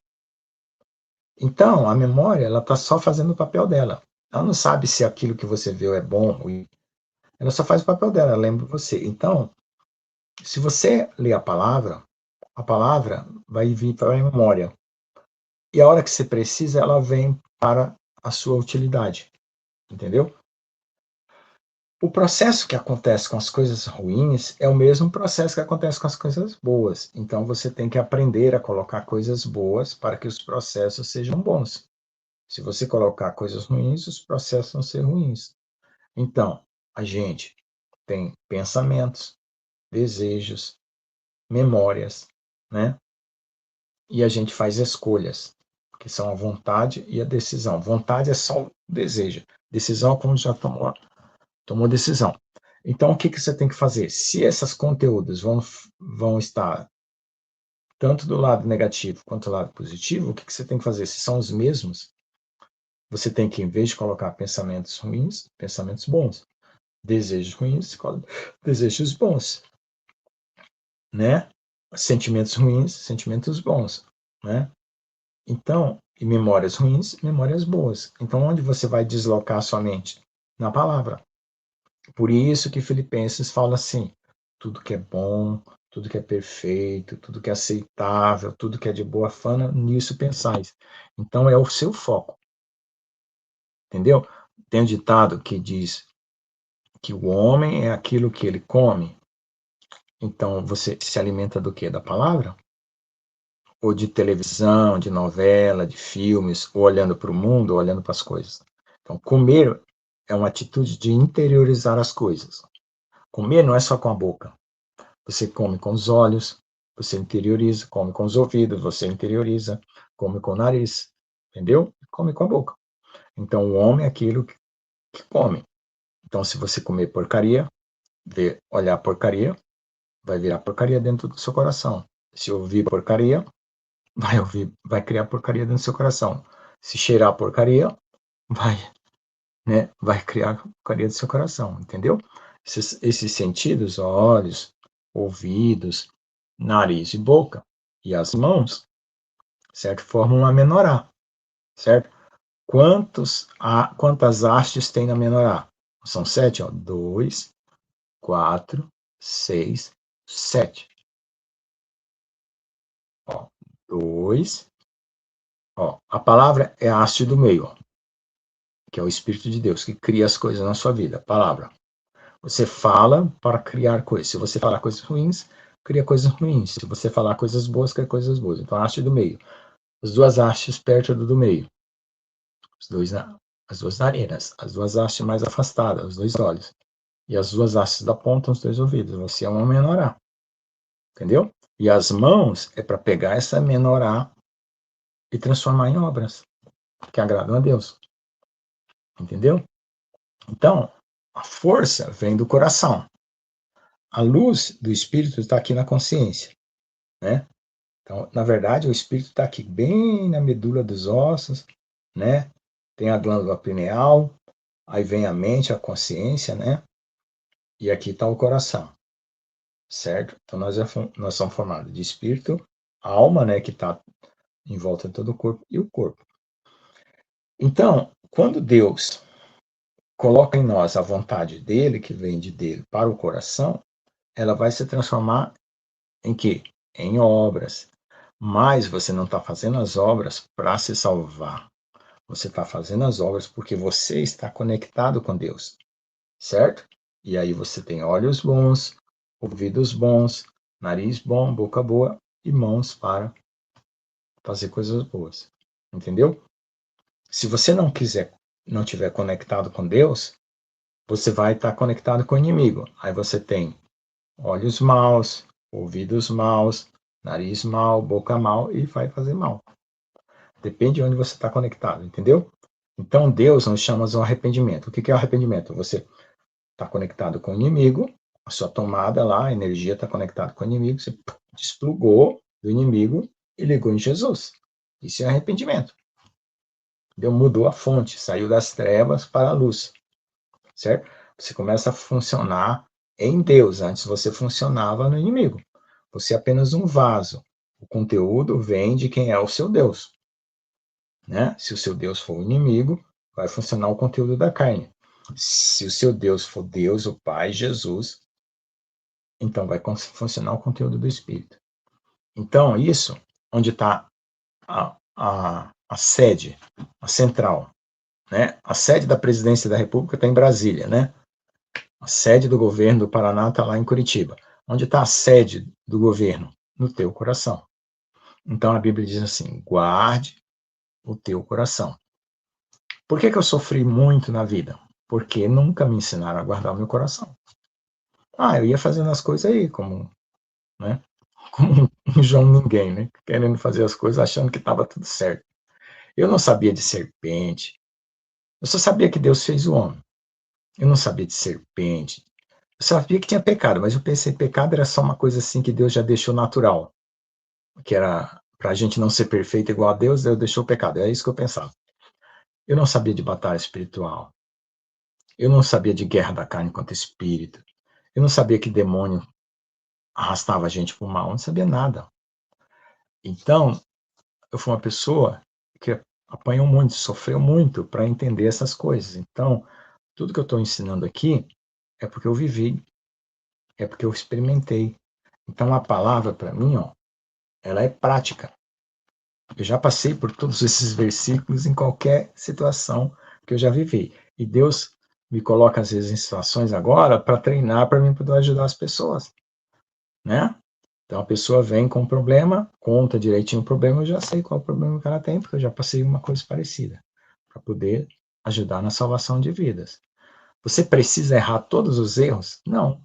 Então, a memória, ela está só fazendo o papel dela. Ela não sabe se aquilo que você viu é bom ou ruim. Ela só faz o papel dela, ela lembra você. Então, se você lê a palavra vai vir para a memória. E a hora que você precisa, ela vem para a sua utilidade. Entendeu? O processo que acontece com as coisas ruins é o mesmo processo que acontece com as coisas boas. Então, você tem que aprender a colocar coisas boas para que os processos sejam bons. Se você colocar coisas ruins, os processos vão ser ruins. Então, a gente tem pensamentos, desejos, memórias, né? E a gente faz escolhas, que são a vontade e a decisão. Vontade é só o desejo. Decisão é quando já tomou decisão. Então, o que você tem que fazer? Se esses conteúdos vão estar tanto do lado negativo quanto do lado positivo, o que você tem que fazer? Se são os mesmos, você tem que, em vez de colocar pensamentos ruins, pensamentos bons. Desejos ruins, desejos bons. Né? Sentimentos ruins, sentimentos bons. Né? Então, e memórias ruins, memórias boas. Então, onde você vai deslocar a sua mente? Na palavra. Por isso que Filipenses fala assim: tudo que é bom, tudo que é perfeito, tudo que é aceitável, tudo que é de boa fama, nisso pensais. Então, é o seu foco. Entendeu? Tem um ditado que diz que o homem é aquilo que ele come. Então, você se alimenta do quê? Da palavra? Ou de televisão, de novela, de filmes, ou olhando para o mundo, ou olhando para as coisas. Então, comer é uma atitude de interiorizar as coisas. Comer não é só com a boca. Você come com os olhos, você interioriza, come com os ouvidos, você interioriza, come com o nariz, entendeu? Come com a boca. Então, o homem é aquilo que come. Então, se você comer porcaria, olhar porcaria, vai virar porcaria dentro do seu coração. Se ouvir porcaria, vai criar porcaria dentro do seu coração. Se cheirar porcaria, vai criar porcaria do seu coração, entendeu? Esses sentidos, olhos, ouvidos, nariz e boca, e as mãos, certo? Formam uma menorá, certo? Quantas hastes tem na menorá? São 7, ó. 2, 4, 6, 7. Ó, 2. Ó, a palavra é a haste do meio, ó, que é o Espírito de Deus, que cria as coisas na sua vida. Palavra. Você fala para criar coisas. Se você falar coisas ruins, cria coisas ruins. Se você falar coisas boas, cria coisas boas. Então, a haste do meio. As duas hastes perto do meio. As duas narinas. As duas hastes mais afastadas, os dois olhos. E as duas hastes da ponta, os dois ouvidos. Você é uma menorá. Entendeu? E as mãos é para pegar essa menorá e transformar em obras que agradam a Deus. Entendeu? Então, a força vem do coração. A luz do Espírito está aqui na consciência, né? Então, na verdade, o Espírito está aqui bem na medula dos ossos, né? Tem a glândula pineal, aí vem a mente, a consciência, né? E aqui está o coração, certo? Então, nós somos formados de Espírito, alma, né? Que está em volta de todo o corpo, e o corpo. Então, quando Deus coloca em nós a vontade dele, que vem de dele, para o coração, ela vai se transformar em quê? Em obras. Mas você não está fazendo as obras para se salvar. Você está fazendo as obras porque você está conectado com Deus, certo? E aí você tem olhos bons, ouvidos bons, nariz bom, boca boa e mãos para fazer coisas boas. Entendeu? Se você não estiver conectado com Deus, você vai estar conectado com o inimigo. Aí você tem olhos maus, ouvidos maus, nariz mal, boca mal e vai fazer mal. Depende de onde você está conectado, entendeu? Então Deus nos chama ao arrependimento. O que é o arrependimento? Você está conectado com o inimigo, a sua tomada lá, a energia está conectada com o inimigo, você desplugou do inimigo e ligou em Jesus. Isso é arrependimento. Deus mudou a fonte, saiu das trevas para a luz, certo? Você começa a funcionar em Deus. Antes você funcionava no inimigo. Você é apenas um vaso. O conteúdo vem de quem é o seu Deus. Né? Se o seu Deus for o inimigo, vai funcionar o conteúdo da carne. Se o seu Deus for Deus, o Pai, Jesus, então vai funcionar o conteúdo do Espírito. Então, isso, onde está a sede, a central, né? A sede da presidência da República está em Brasília, né? A sede do governo do Paraná está lá em Curitiba. Onde está a sede do governo? No teu coração. Então a Bíblia diz assim: guarde o teu coração. Por que eu sofri muito na vida? Porque nunca me ensinaram a guardar o meu coração. Eu ia fazendo as coisas aí, né, como um João Ninguém, né? Querendo fazer as coisas achando que estava tudo certo. Eu não sabia de serpente. Eu só sabia que Deus fez o homem. Eu não sabia de serpente. Eu sabia que tinha pecado, mas eu pensei que pecado era só uma coisa assim que Deus já deixou natural. Que era para a gente não ser perfeito igual a Deus, Deus deixou o pecado. É isso que eu pensava. Eu não sabia de batalha espiritual. Eu não sabia de guerra da carne contra o espírito. Eu não sabia que demônio arrastava a gente para o mal. Eu não sabia nada. Então, eu fui uma pessoa que apanhou muito, sofreu muito para entender essas coisas. Então, tudo que eu estou ensinando aqui é porque eu vivi, é porque eu experimentei. Então, a palavra, para mim, ela é prática. Eu já passei por todos esses versículos em qualquer situação que eu já vivi. E Deus me coloca, às vezes, em situações agora para treinar, para mim poder ajudar as pessoas, né? Então, a pessoa vem com um problema, conta direitinho o problema, eu já sei qual é o problema que ela tem, porque eu já passei uma coisa parecida, para poder ajudar na salvação de vidas. Você precisa errar todos os erros? Não.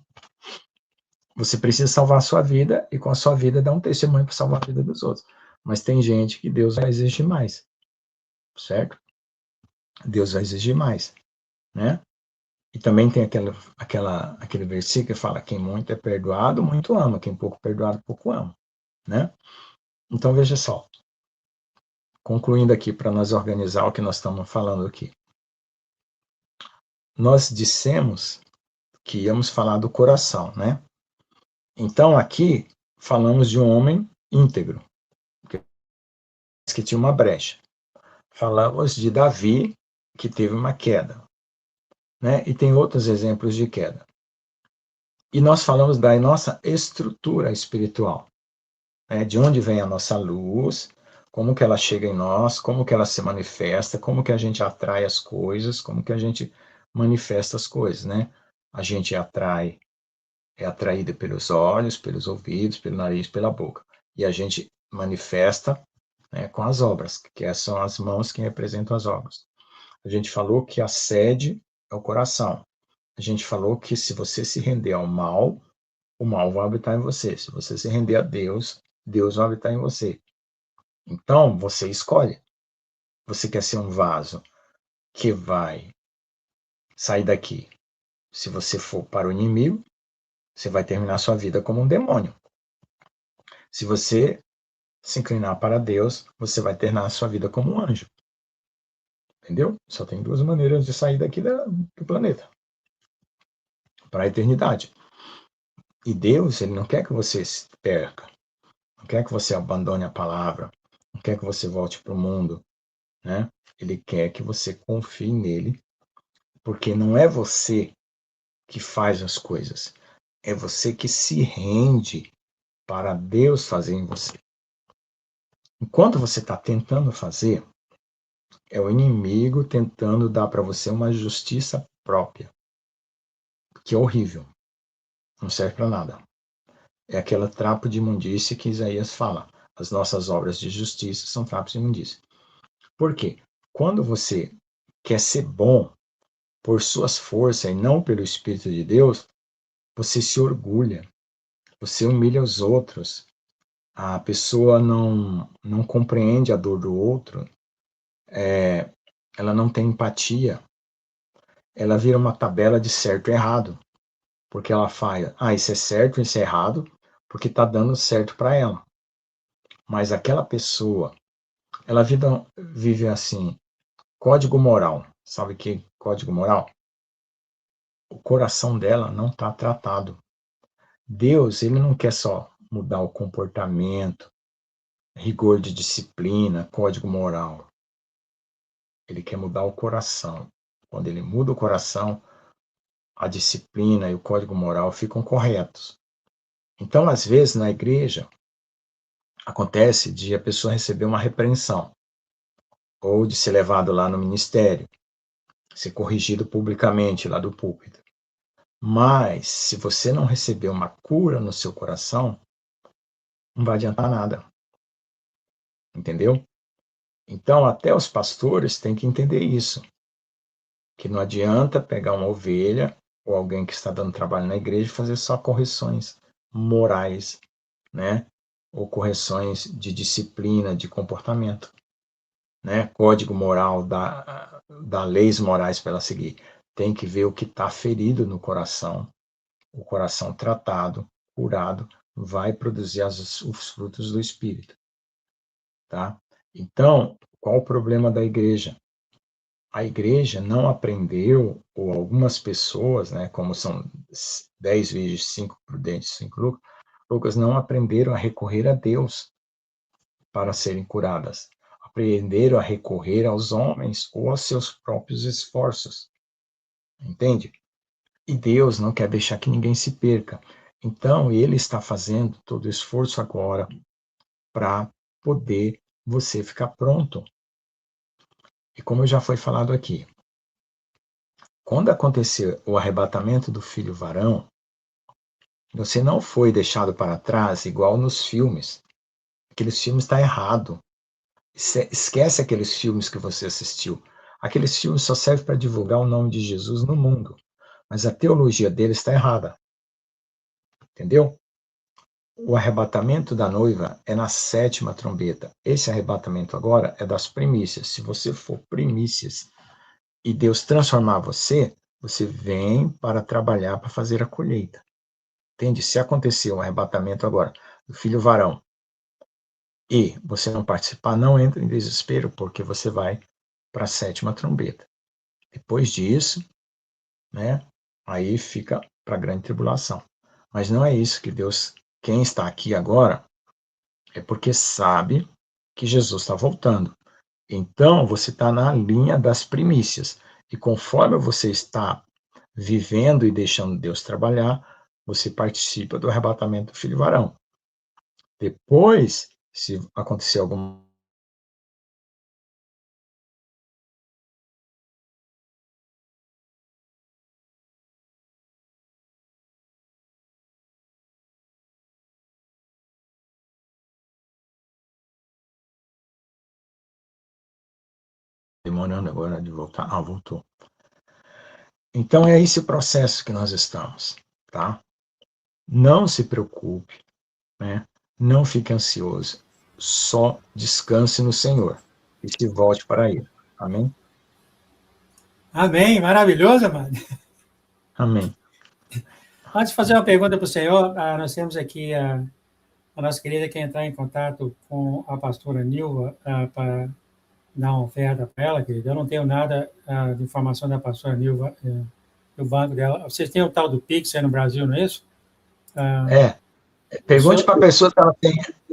Você precisa salvar a sua vida e com a sua vida dar um testemunho para salvar a vida dos outros. Mas tem gente que Deus vai exigir mais, certo? Deus vai exigir mais, né? E também tem aquele versículo que fala: quem muito é perdoado, muito ama. Quem pouco perdoado, pouco ama, né? Então, veja só. Concluindo aqui, para nós organizar o que nós estamos falando aqui. Nós dissemos que íamos falar do coração, né? Então, aqui, falamos de um homem íntegro, que tinha uma brecha. Falamos de Davi, que teve uma queda, né? E tem outros exemplos de queda. E nós falamos da nossa estrutura espiritual, né? De onde vem a nossa luz, como que ela chega em nós, como que ela se manifesta, como que a gente atrai as coisas, como que a gente manifesta as coisas, né? A gente atrai É atraída pelos olhos, pelos ouvidos, pelo nariz, pela boca. E a gente manifesta, né, com as obras, que são as mãos que representam as obras. A gente falou que a sede é o coração. A gente falou que se você se render ao mal, o mal vai habitar em você. Se você se render a Deus, Deus vai habitar em você. Então, você escolhe. Você quer ser um vaso que vai sair daqui. Se você for para o inimigo, você vai terminar sua vida como um demônio. Se você se inclinar para Deus, você vai terminar sua vida como um anjo. Entendeu? Só tem duas maneiras de sair daqui do planeta. Para a eternidade. E Deus, ele não quer que você se perca. Não quer que você abandone a palavra. Não quer que você volte para o mundo. Né? Ele quer que você confie nele, porque não é você que faz as coisas. É você que se rende para Deus fazer em você. Enquanto você está tentando fazer, é o inimigo tentando dar para você uma justiça própria, que é horrível, não serve para nada. É aquele trapo de imundície que Isaías fala. As nossas obras de justiça são trapos de imundície. Por quê? Quando você quer ser bom por suas forças e não pelo Espírito de Deus, você se orgulha, você humilha os outros, a pessoa não compreende a dor do outro, ela não tem empatia, ela vira uma tabela de certo e errado, porque ela fala, isso é certo, isso é errado, porque está dando certo para ela. Mas aquela pessoa, ela vive assim, código moral. Sabe que código moral? O coração dela não está tratado. Deus, ele não quer só mudar o comportamento, rigor de disciplina, código moral. Ele quer mudar o coração. Quando ele muda o coração, a disciplina e o código moral ficam corretos. Então, às vezes, na igreja, acontece de a pessoa receber uma repreensão, ou de ser levado lá no ministério, ser corrigido publicamente lá do púlpito. Mas, se você não receber uma cura no seu coração, não vai adiantar nada. Entendeu? Então, até os pastores têm que entender isso, que não adianta pegar uma ovelha ou alguém que está dando trabalho na igreja e fazer só correções morais, né? Ou correções de disciplina, de comportamento, né? Código moral, da leis morais para ela seguir. Tem que ver o que está ferido no coração. O coração tratado, curado, vai produzir os frutos do Espírito, tá? Então, qual o problema da igreja? A igreja não aprendeu, ou algumas pessoas, né, como são 10 vezes 5 prudentes, 5 loucas, não aprenderam a recorrer a Deus para serem curadas. Aprenderam a recorrer aos homens ou aos seus próprios esforços. Entende? E Deus não quer deixar que ninguém se perca. Então, Ele está fazendo todo o esforço agora para poder você ficar pronto. E como já foi falado aqui, quando acontecer o arrebatamento do filho varão, você não foi deixado para trás igual nos filmes. Aqueles filmes está errado. Esquece aqueles filmes que você assistiu. Aqueles filmes só servem para divulgar o nome de Jesus no mundo. Mas a teologia deles está errada. Entendeu? O arrebatamento da noiva é na 7ª trombeta. Esse arrebatamento agora é das primícias. Se você for primícias e Deus transformar você, você vem para trabalhar para fazer a colheita. Entende? Se acontecer um arrebatamento agora do filho varão e você não participar, não entre em desespero, porque você vai para a 7ª trombeta. Depois disso, né, aí fica para a grande tribulação. Mas não é isso que Deus, quem está aqui agora, é porque sabe que Jesus está voltando. Então, você está na linha das primícias. E conforme você está vivendo e deixando Deus trabalhar, você participa do arrebatamento do filho varão. Depois, se acontecer alguma demorando agora de voltar. Ah, voltou. Então é esse o processo que nós estamos, tá? Não se preocupe, né? Não fique ansioso. Só descanse no Senhor e se volte para Ele. Amém? Amém, maravilhoso, mano. Amém. Antes de fazer uma pergunta para o senhor, nós temos aqui a nossa querida quer entrar em contato com a pastora Nilva para dar uma oferta para ela, querida. Eu não tenho nada de informação da pastora Nilva do banco dela. Vocês têm o tal do Pix aí no Brasil, não é isso? Pergunte para a pessoa se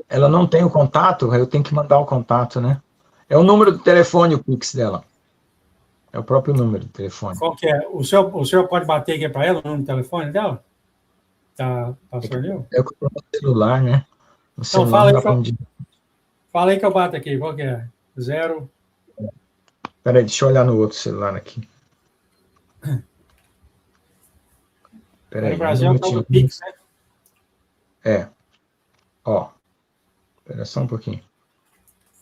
ela não tem o contato, eu tenho que mandar o contato, né? É o número do telefone, o Pix dela. É o próprio número do telefone. Qual que é? O senhor pode bater aqui para ela o número do telefone dela? Da pastora Nilva? É o celular, né? O Então, celular fala aí que eu bato aqui. Qual que é? 0... Peraí, deixa eu olhar no outro celular aqui. Peraí, no Brasil é o tal do Pix, né? É. Ó. Espera só um pouquinho.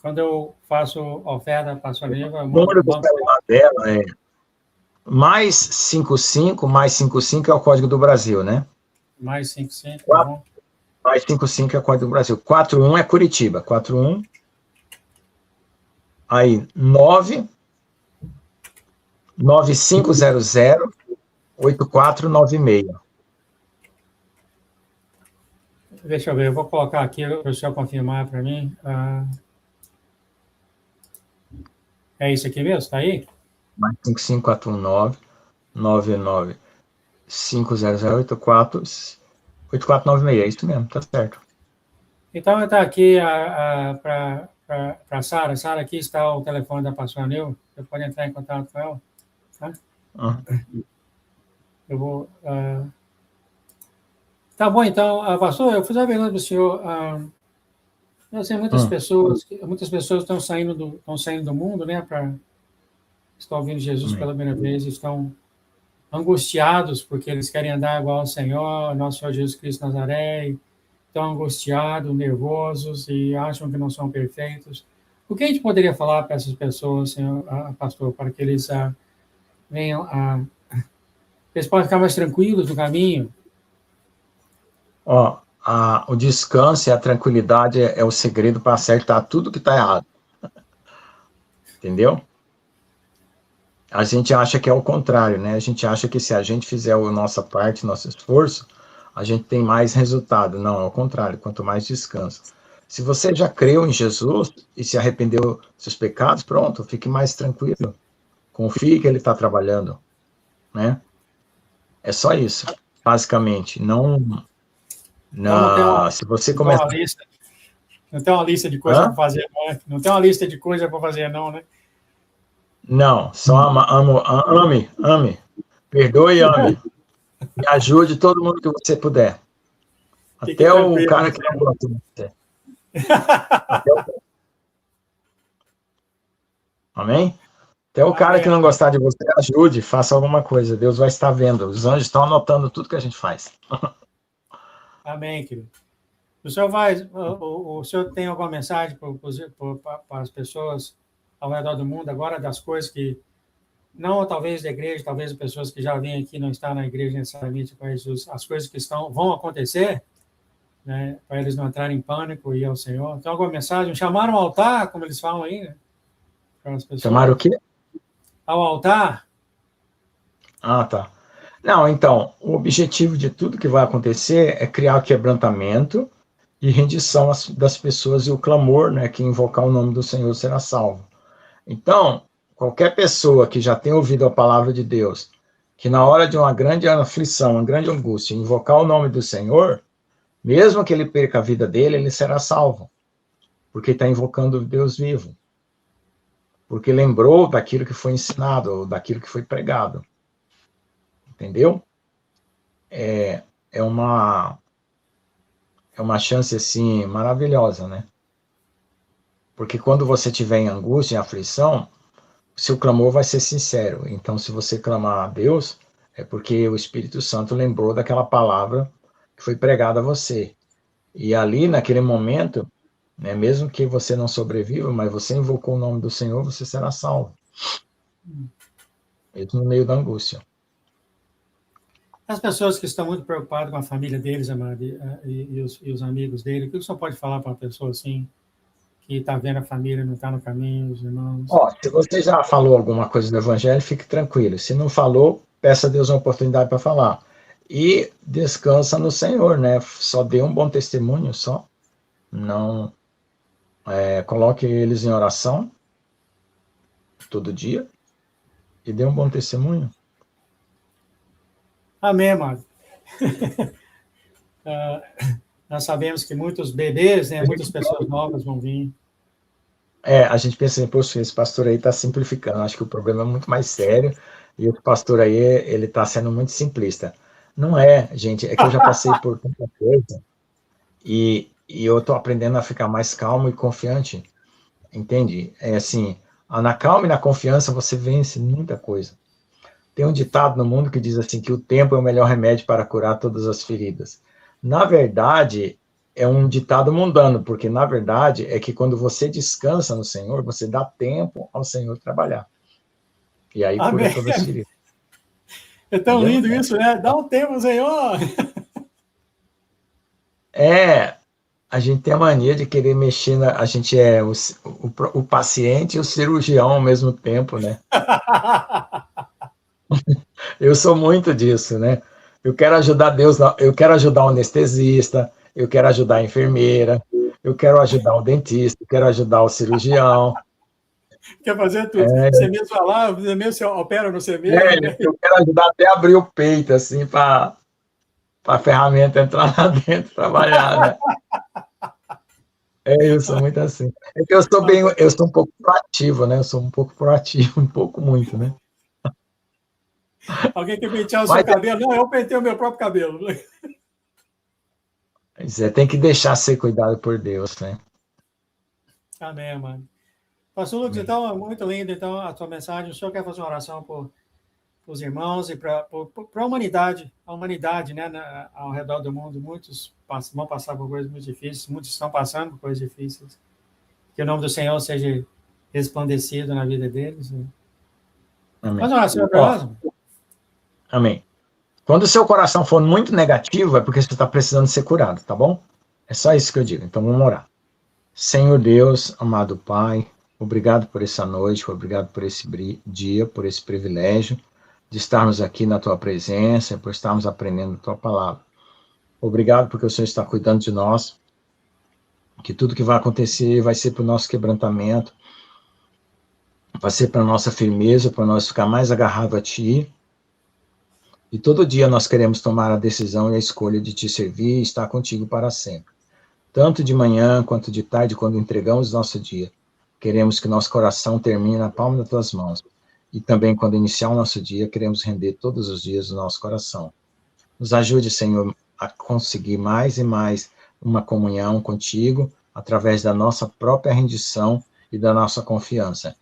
Quando eu faço oferta para a sua Nilva, o número do celular dela é mais 55 é o código do Brasil, né? Mais 55, tá bom? Mais 55 é o código do Brasil. 41 é Curitiba. 41. Aí, 9500 8496. Deixa eu ver, eu vou colocar aqui para o senhor confirmar para mim. É isso aqui mesmo? Está aí? Mais 55419 99 500 8496. É isso mesmo, tá certo. Então, está aqui para a Sara. Sara, aqui está o telefone da pastora Nil. Você pode entrar em contato com ela. Tá? Eu vou... Tá bom, então, pastor, eu fiz uma pergunta para o senhor. Eu sei muitas pessoas estão saindo do mundo, né, estão ouvindo Jesus pela primeira vez, estão angustiados porque eles querem andar igual ao Senhor, nosso Senhor Jesus Cristo Nazaré, estão angustiados, nervosos e acham que não são perfeitos. O que a gente poderia falar para essas pessoas, senhor pastor, para que eles venham eles podem ficar mais tranquilos no caminho? Ó, o descanso e a tranquilidade é o segredo para acertar tudo que está errado. Entendeu? A gente acha que é o contrário, né? A gente acha que se a gente fizer a nossa parte, nosso esforço, a gente tem mais resultado. Não, é o contrário, quanto mais descanso. Se você já creu em Jesus e se arrependeu dos seus pecados, pronto, fique mais tranquilo. Confie que ele está trabalhando, né? É só isso, basicamente. Se você começar... Não tem uma lista de coisas para fazer, não, né? Não tem uma lista de coisas para fazer, não, né? Não, só ame, perdoe e ame. E ajude todo mundo que você puder. Até o cara que não gosta de você. Amém? Até o cara que não gostar de você, ajude, faça alguma coisa. Deus vai estar vendo. Os anjos estão anotando tudo que a gente faz. Amém, querido. O senhor tem alguma mensagem para as pessoas ao redor do mundo agora, das coisas que, não talvez da igreja, talvez pessoas que já vêm aqui não estão na igreja necessariamente com Jesus, as coisas que vão acontecer, né, para eles não entrarem em pânico e ir ao Senhor? Tem alguma mensagem? Chamaram ao altar, como eles falam aí, né? Para as pessoas. Chamaram o quê? Ao altar? Ah, tá. Não, então, o objetivo de tudo que vai acontecer é criar quebrantamento e rendição das pessoas e o clamor, né, que invocar o nome do Senhor será salvo. Então, qualquer pessoa que já tenha ouvido a palavra de Deus, que na hora de uma grande aflição, uma grande angústia, invocar o nome do Senhor, mesmo que ele perca a vida dele, ele será salvo, porque está invocando o Deus vivo, porque lembrou daquilo que foi ensinado, ou daquilo que foi pregado. Entendeu? É uma chance, assim, maravilhosa, né? Porque quando você estiver em angústia, em aflição, seu clamor vai ser sincero. Então, se você clamar a Deus, é porque o Espírito Santo lembrou daquela palavra que foi pregada a você. E ali, naquele momento, né, mesmo que você não sobreviva, mas você invocou o nome do Senhor, você será salvo. Mesmo no meio da angústia. As pessoas que estão muito preocupadas com a família deles, amado, e os amigos dele, o que o senhor pode falar para uma pessoa assim, que está vendo a família, não está no caminho, os irmãos? Ó, se você já falou alguma coisa do evangelho, fique tranquilo. Se não falou, peça a Deus uma oportunidade para falar. E descansa no Senhor, né? Só dê um bom testemunho, só. Não coloque eles em oração todo dia e dê um bom testemunho. Amém, amado. Nós sabemos que muitos bebês, né, muitas pessoas novas vão vir. A gente pensa assim, poxa, esse pastor aí está simplificando. Acho que o problema é muito mais sério e o pastor aí, ele está sendo muito simplista. Não é, gente, é que eu já passei por tanta coisa e eu estou aprendendo a ficar mais calmo e confiante, entende? É assim, na calma e na confiança você vence muita coisa. Tem um ditado no mundo que diz assim, que o tempo é o melhor remédio para curar todas as feridas. Na verdade, é um ditado mundano, porque na verdade é que quando você descansa no Senhor, você dá tempo ao Senhor trabalhar. E aí cura Amém. todas as feridas. É tão lindo isso, né? Dá um tempo, Senhor. A gente tem a mania de querer mexer, a gente é o paciente e o cirurgião ao mesmo tempo, né? Eu sou muito disso, né? Eu quero ajudar Deus, eu quero ajudar o anestesista, eu quero ajudar a enfermeira, eu quero ajudar o dentista, eu quero ajudar o cirurgião. Quer fazer tudo. Você mesmo vai lá, você mesmo se opera no você mesmo. Né? Eu quero ajudar até a abrir o peito, assim, para a ferramenta entrar lá dentro e trabalhar, né? Eu sou muito assim. É que eu sou um pouco proativo, né? Eu sou um pouco proativo, um pouco muito, né? Alguém quer pentear o seu cabelo? Não, eu pentei o meu próprio cabelo. Tem que deixar ser cuidado por Deus, né? Amém, mano. Pastor Lucas, então, muito lindo então, a tua mensagem. O senhor quer fazer uma oração por os irmãos e para a humanidade, né, ao redor do mundo. Muitos vão passar por coisas muito difíceis, muitos estão passando por coisas difíceis. Que o nome do Senhor seja resplandecido na vida deles. Né? Amém. Faz uma oração para nós. Amém. Quando o seu coração for muito negativo, é porque você está precisando ser curado, tá bom? É só isso que eu digo. Então vamos orar. Senhor Deus, amado Pai, obrigado por essa noite, obrigado por esse dia, por esse privilégio de estarmos aqui na Tua presença, por estarmos aprendendo a Tua palavra. Obrigado porque o Senhor está cuidando de nós, que tudo que vai acontecer vai ser para o nosso quebrantamento, vai ser para a nossa firmeza, para nós ficar mais agarrado a Ti. E todo dia nós queremos tomar a decisão e a escolha de Te servir e estar contigo para sempre. Tanto de manhã quanto de tarde, quando entregamos nosso dia. Queremos que nosso coração termine na palma das Tuas mãos. E também, quando iniciar o nosso dia, queremos render todos os dias o nosso coração. Nos ajude, Senhor, a conseguir mais e mais uma comunhão contigo, através da nossa própria rendição e da nossa confiança.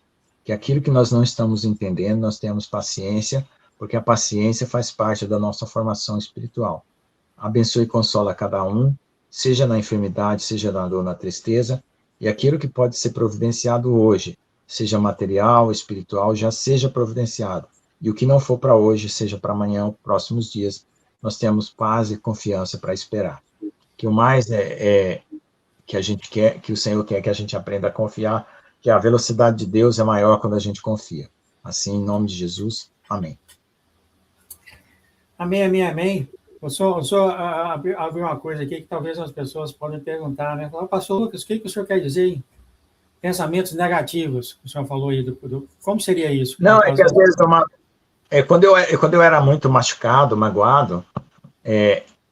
Que aquilo que nós não estamos entendendo, nós tenhamos paciência, porque a paciência faz parte da nossa formação espiritual. Abençoe e consola cada um, seja na enfermidade, seja na dor, na tristeza, e aquilo que pode ser providenciado hoje, seja material, espiritual, já seja providenciado. E o que não for para hoje, seja para amanhã, próximos dias, nós temos paz e confiança para esperar. Que o mais que a gente quer, que o Senhor quer que a gente aprenda a confiar, que a velocidade de Deus é maior quando a gente confia. Assim, em nome de Jesus, amém. Amém, amém, amém. O senhor abriu uma coisa aqui que talvez as pessoas podem perguntar, né? Falar, pastor Lucas, o que o senhor quer dizer em pensamentos negativos? O senhor falou aí, como seria isso? Não, é que às vezes, quando eu era muito machucado, magoado,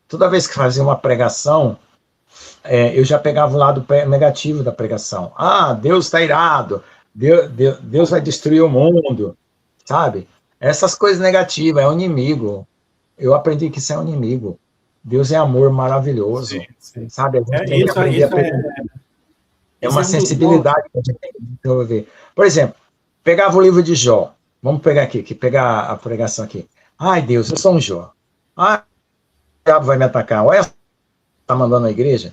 toda vez que fazia uma pregação, eu já pegava o lado negativo da pregação. Ah, Deus está irado, Deus vai destruir o mundo, sabe? Essas coisas negativas, é o inimigo. Eu aprendi que isso é um inimigo. Deus é amor maravilhoso, sim. Sabe? A gente tem que aprender a perceber. É uma sensibilidade que a gente tem que desenvolver. Por exemplo, pegava o livro de Jó. Vamos pegar aqui, pegar a pregação aqui. Ai, Deus, eu sou um Jó. Ai, o diabo vai me atacar. Olha, está mandando a igreja.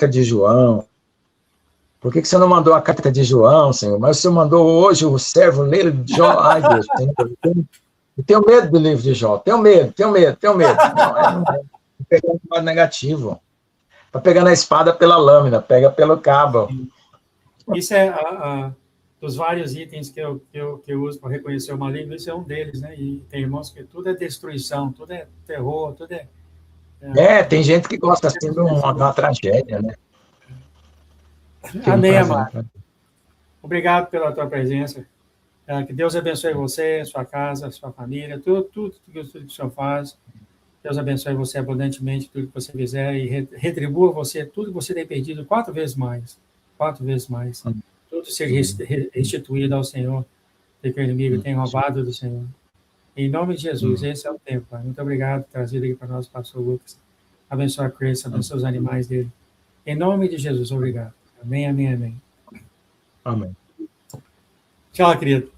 De João. Por que você não mandou a carta de João, Senhor? Mas o Senhor mandou hoje o servo ler de Jó. Ai, Deus, Senhor, eu tenho medo do livro de Jó. Tenho medo. Não, não pegar um lado negativo. Está pegando a espada pela lâmina, pega pelo cabo. Isso é dos vários itens que eu uso para reconhecer o maligno, isso é um deles, né? E tem irmãos que tudo é destruição, tudo é terror, tudo é... Tem gente que gosta assim de uma tragédia, né? Amém, amado. Obrigado pela tua presença. Que Deus abençoe você, sua casa, sua família, tudo que o Senhor faz. Deus abençoe você abundantemente, tudo que você fizer, e retribua você tudo que você tem perdido 4 vezes mais. 4 vezes mais. Tudo ser restituído ao Senhor, que o inimigo tem roubado do Senhor. Em nome de Jesus, esse é o tempo. Pai. Muito obrigado por trazer aqui para nós, pastor Lucas. Abençoe a Chris, abençoe os animais dele. Em nome de Jesus, obrigado. Amém, amém, amém. Amém. Tchau, querido.